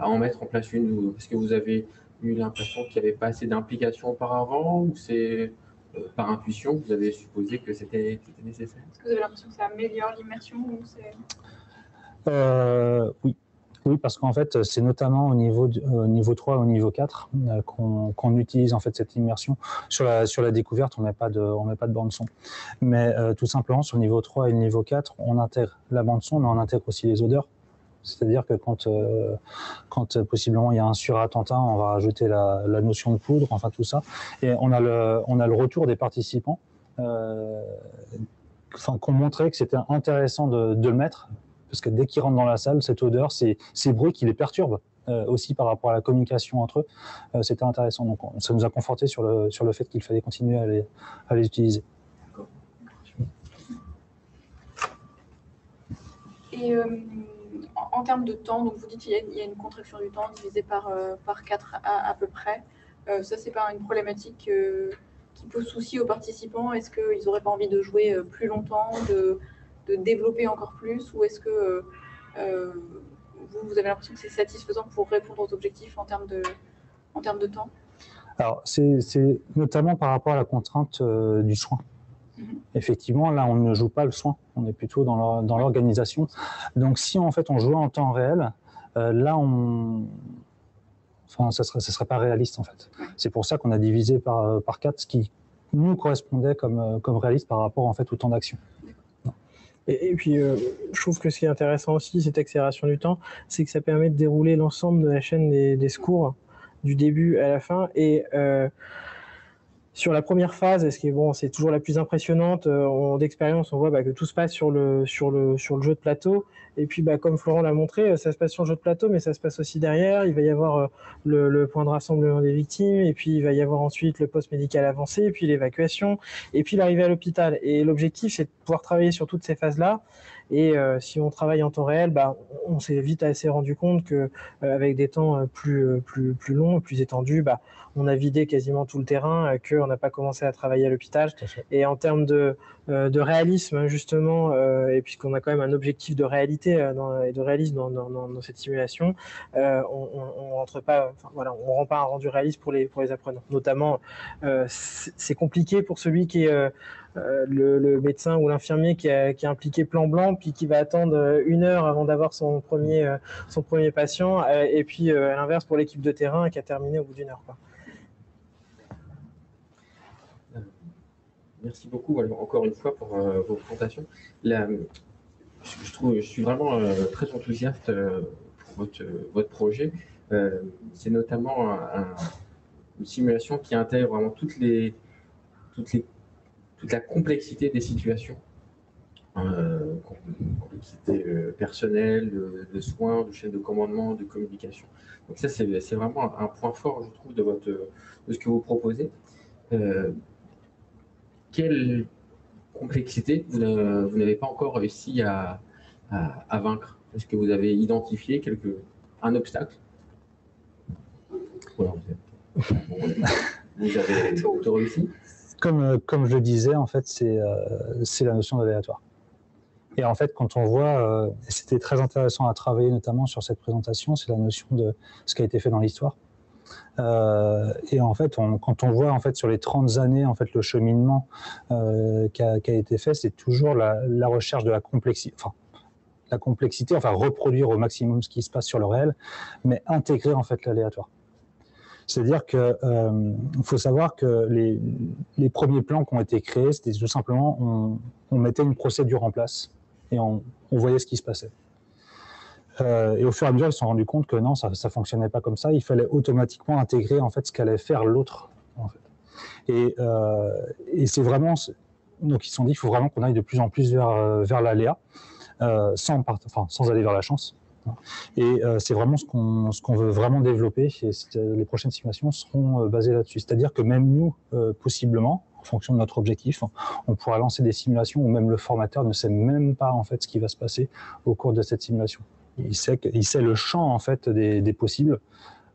en mettre en place une? Est-ce que vous avez eu l'impression qu'il n'y avait pas assez d'implication auparavant, ou par intuition, vous avez supposé que c'était nécessaire? Est-ce que vous avez l'impression que ça améliore l'immersion ou c'est... Oui. Oui, parce qu'en fait, c'est notamment au niveau 3 et au niveau 4 qu'on utilise en fait cette immersion. Sur la découverte, on met pas de bande son. Mais tout simplement, sur le niveau 3 et le niveau 4, on intègre la bande son, mais on intègre aussi les odeurs. C'est-à-dire que quand possiblement il y a un surattentat, on va rajouter la notion de poudre, enfin tout ça. Et on a le retour des participants qu'on montrait que c'était intéressant de le mettre. Parce que dès qu'ils rentrent dans la salle, cette odeur, ces bruits qui les perturbent aussi par rapport à la communication entre eux, c'était intéressant. Donc ça nous a conforté sur le fait qu'il fallait continuer à les utiliser. Et en termes de temps, donc vous dites qu'il y a une contraction du temps divisée par 4 à peu près. Ça, c'est pas une problématique qui pose souci aux participants? Est-ce qu'ils n'auraient pas envie de jouer plus longtemps, de développer encore plus, ou est-ce que vous avez l'impression que c'est satisfaisant pour répondre aux objectifs en termes de temps? Alors, c'est notamment par rapport à la contrainte du soin. Effectivement, là, on ne joue pas le soin, on est plutôt dans l'organisation. Donc, si en fait on jouait en temps réel, là, ça serait pas réaliste en fait. C'est pour ça qu'on a divisé par 4, ce qui nous correspondait comme réaliste par rapport en fait au temps d'action. Et puis, je trouve que ce qui est intéressant aussi, cette accélération du temps, c'est que ça permet de dérouler l'ensemble de la chaîne des secours, du début à la fin. Et sur la première phase, ce qui est bon, c'est toujours la plus impressionnante, d'expérience, on voit que tout se passe sur le jeu de plateau. Et puis, comme Florent l'a montré, ça se passe sur le jeu de plateau, mais ça se passe aussi derrière. Il va y avoir le point de rassemblement des victimes, et puis il va y avoir ensuite le poste médical avancé, et puis l'évacuation, et puis l'arrivée à l'hôpital. Et l'objectif, c'est de pouvoir travailler sur toutes ces phases-là. Et si on travaille en temps réel, on s'est vite assez rendu compte que avec des temps plus longs, plus étendus, on a vidé quasiment tout le terrain, qu'on n'a pas commencé à travailler à l'hôpital. Et en termes de réalisme, justement, et puisqu'on a quand même un objectif de réalité et de réalisme dans cette simulation, on rentre pas, on rend pas un rendu réaliste pour les apprenants. Notamment, c'est compliqué pour celui qui est le médecin ou l'infirmier qui est impliqué plan blanc, puis qui va attendre 1 heure avant d'avoir son premier patient, et puis à l'inverse pour l'équipe de terrain qui a terminé au bout d'1 heure. Merci beaucoup encore une fois pour vos présentations. Je suis vraiment très enthousiaste pour votre projet. C'est notamment une simulation qui intègre vraiment toute la complexité des situations, complexité personnelle, de soins, de chaîne de commandement, de communication. Donc ça, c'est vraiment un point fort, je trouve, de ce que vous proposez. Quelle complexité vous n'avez pas encore réussi à vaincre? Est-ce que vous avez identifié un obstacle? Voilà, vous avez tout réussi? Comme je le disais, en fait, c'est la notion d'aléatoire. Et en fait, quand on voit, c'était très intéressant à travailler notamment sur cette présentation, c'est la notion de ce qui a été fait dans l'histoire. Et en fait, quand on voit en fait sur les 30 années en fait le cheminement qui a été fait, c'est toujours la recherche de la complexité, reproduire au maximum ce qui se passe sur le réel, mais intégrer en fait l'aléatoire. C'est-à-dire que faut savoir que les premiers plans qui ont été créés, c'était tout simplement on mettait une procédure en place et on voyait ce qui se passait. Et au fur et à mesure, ils se sont rendus compte que non, ça ne fonctionnait pas comme ça. Il fallait automatiquement intégrer en fait ce qu'allait faire l'autre. En fait. Et c'est vraiment donc ils se sont dit qu'il faut vraiment qu'on aille de plus en plus vers l'aléa, sans aller vers la chance. Et c'est vraiment ce qu'on veut vraiment développer. Et les prochaines simulations seront basées là-dessus. C'est-à-dire que même nous, possiblement, en fonction de notre objectif, on pourra lancer des simulations où même le formateur ne sait même pas en fait ce qui va se passer au cours de cette simulation. Il sait le champ en fait des possibles.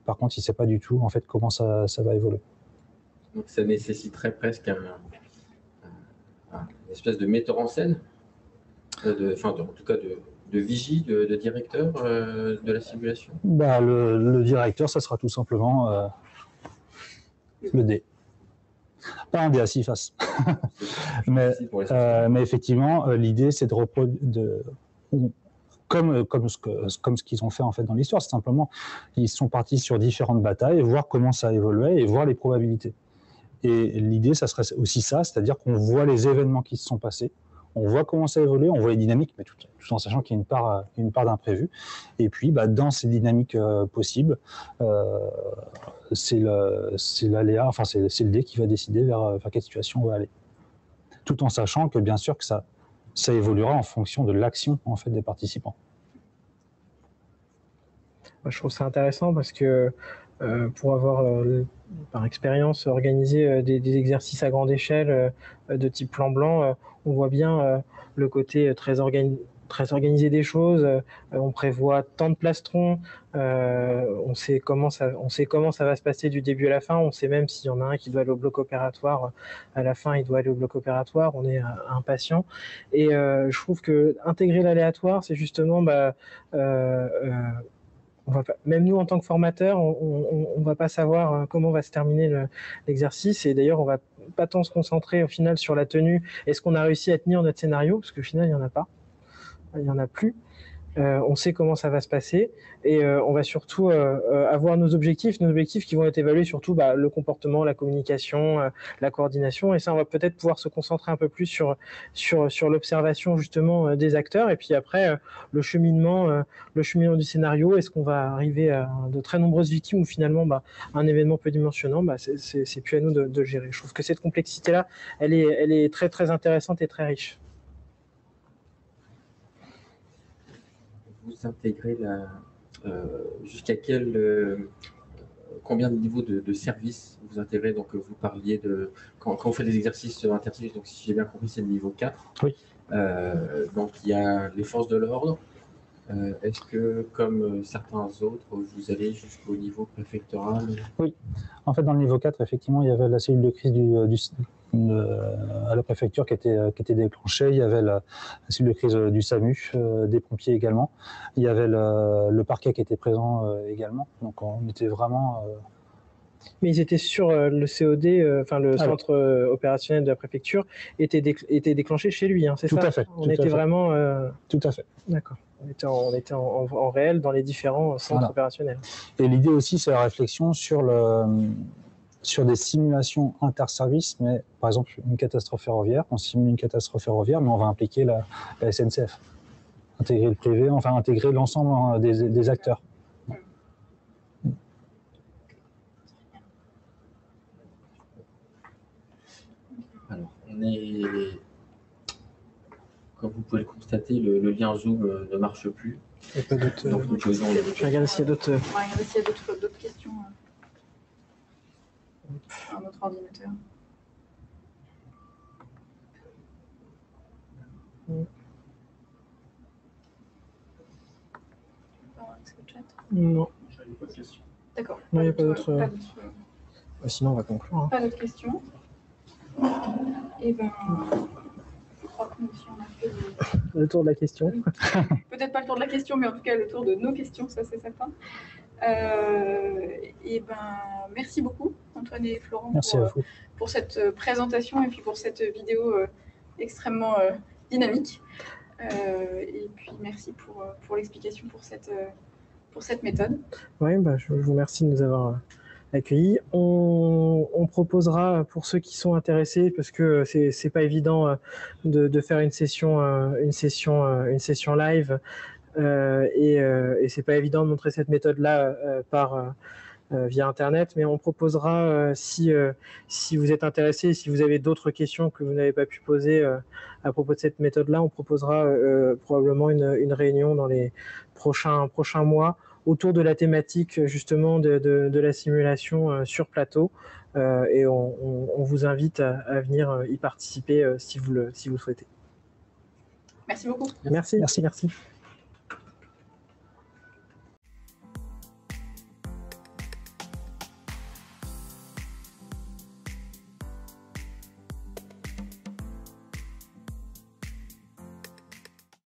Par contre, il ne sait pas du tout en fait comment ça va évoluer. Donc, ça nécessiterait presque une espèce de metteur en scène, en tout cas de vigie, de directeur de la simulation. Le directeur, ça sera tout simplement le D. Pas un dé à 6 faces. mais effectivement, l'idée, c'est de reproduire... Comme ce qu'ils ont fait en fait dans l'histoire, c'est simplement ils sont partis sur différentes batailles, voir comment ça évoluait et voir les probabilités. Et l'idée, ça serait aussi ça, c'est-à-dire qu'on voit les événements qui se sont passés, on voit comment ça évolue, on voit les dynamiques, mais tout en sachant qu'il y a une part d'imprévu. Et puis, dans ces dynamiques possibles, c'est l'aléa, enfin c'est le dé qui va décider vers quelle situation on va aller. Tout en sachant que bien sûr que ça évoluera en fonction de l'action en fait des participants. Je trouve ça intéressant parce que pour avoir par expérience organisé des exercices à grande échelle de type plan blanc, on voit bien le côté très organisé des choses. On prévoit tant de plastrons, on sait comment ça va se passer du début à la fin. On sait même s'il y en a un qui doit aller au bloc opératoire, à la fin il doit aller au bloc opératoire. On est impatient. Et je trouve que intégrer l'aléatoire, c'est justement même nous en tant que formateurs, on va pas savoir comment va se terminer l'exercice, et d'ailleurs on va pas tant se concentrer au final sur la tenue. Est-ce qu'on a réussi à tenir notre scénario, parce qu'au final il y en a pas, il y en a plus. On sait comment ça va se passer, et on va surtout avoir nos objectifs qui vont être évalués, surtout le comportement, la communication, la coordination, et ça on va peut-être pouvoir se concentrer un peu plus sur l'observation justement des acteurs, et puis après le cheminement du scénario. Est-ce qu'on va arriver à de très nombreuses victimes, ou finalement un événement peu dimensionnant, c'est plus à nous de gérer. Je trouve que cette complexité là elle est très très intéressante et très riche. Vous intégrez jusqu'à combien de niveaux de service vous intégrez? Donc vous parliez de quand on fait des exercices interactifs, donc si j'ai bien compris c'est le niveau 4. Oui. Donc il y a les forces de l'ordre. Est-ce que, comme certains autres, vous allez jusqu'au niveau préfectoral? Oui. En fait, dans le niveau 4, effectivement, il y avait la cellule de crise à la préfecture qui était déclenchée. Il y avait la cellule de crise du SAMU, des pompiers également. Il y avait le parquet qui était présent également. Donc, on était vraiment... Mais ils étaient sur le COD, le centre opérationnel de la préfecture, était déclenché chez lui, hein, c'est ça? Tout à fait. On était vraiment... Tout à fait. D'accord. On était en réel dans les différents centres opérationnels. Et l'idée aussi, c'est la réflexion sur des simulations interservices, mais par exemple une catastrophe ferroviaire, on simule une catastrophe ferroviaire, mais on va impliquer la SNCF, intégrer le privé, enfin intégrer l'ensemble des acteurs. Alors, comme vous pouvez le constater, le lien Zoom ne marche plus. Il n'y a pas d'autres... Je regarde s'il y a d'autres... d'autres questions. Un autre ordinateur. Non. Pas de questions. D'accord. Non, il n'y a pas d'autres... Sinon, on va conclure. Hein. Pas d'autres questions. Et je crois que nous aussi, on a fait le tour de la question. Peut-être pas le tour de la question, mais en tout cas le tour de nos questions, ça c'est certain. Merci beaucoup, Antoine et Florent, pour cette présentation et puis pour cette vidéo extrêmement dynamique. Et puis merci pour l'explication pour cette méthode. Oui, je vous remercie de nous avoir accueillis. On proposera pour ceux qui sont intéressés, parce que c'est pas évident de faire une session live, et c'est pas évident de montrer cette méthode-là via Internet, mais on proposera, si vous êtes intéressé, si vous avez d'autres questions que vous n'avez pas pu poser à propos de cette méthode-là, on proposera probablement une réunion dans les prochains mois autour de la thématique justement de la simulation sur plateau, et on vous invite à venir y participer si vous le souhaitez. Merci beaucoup. Merci.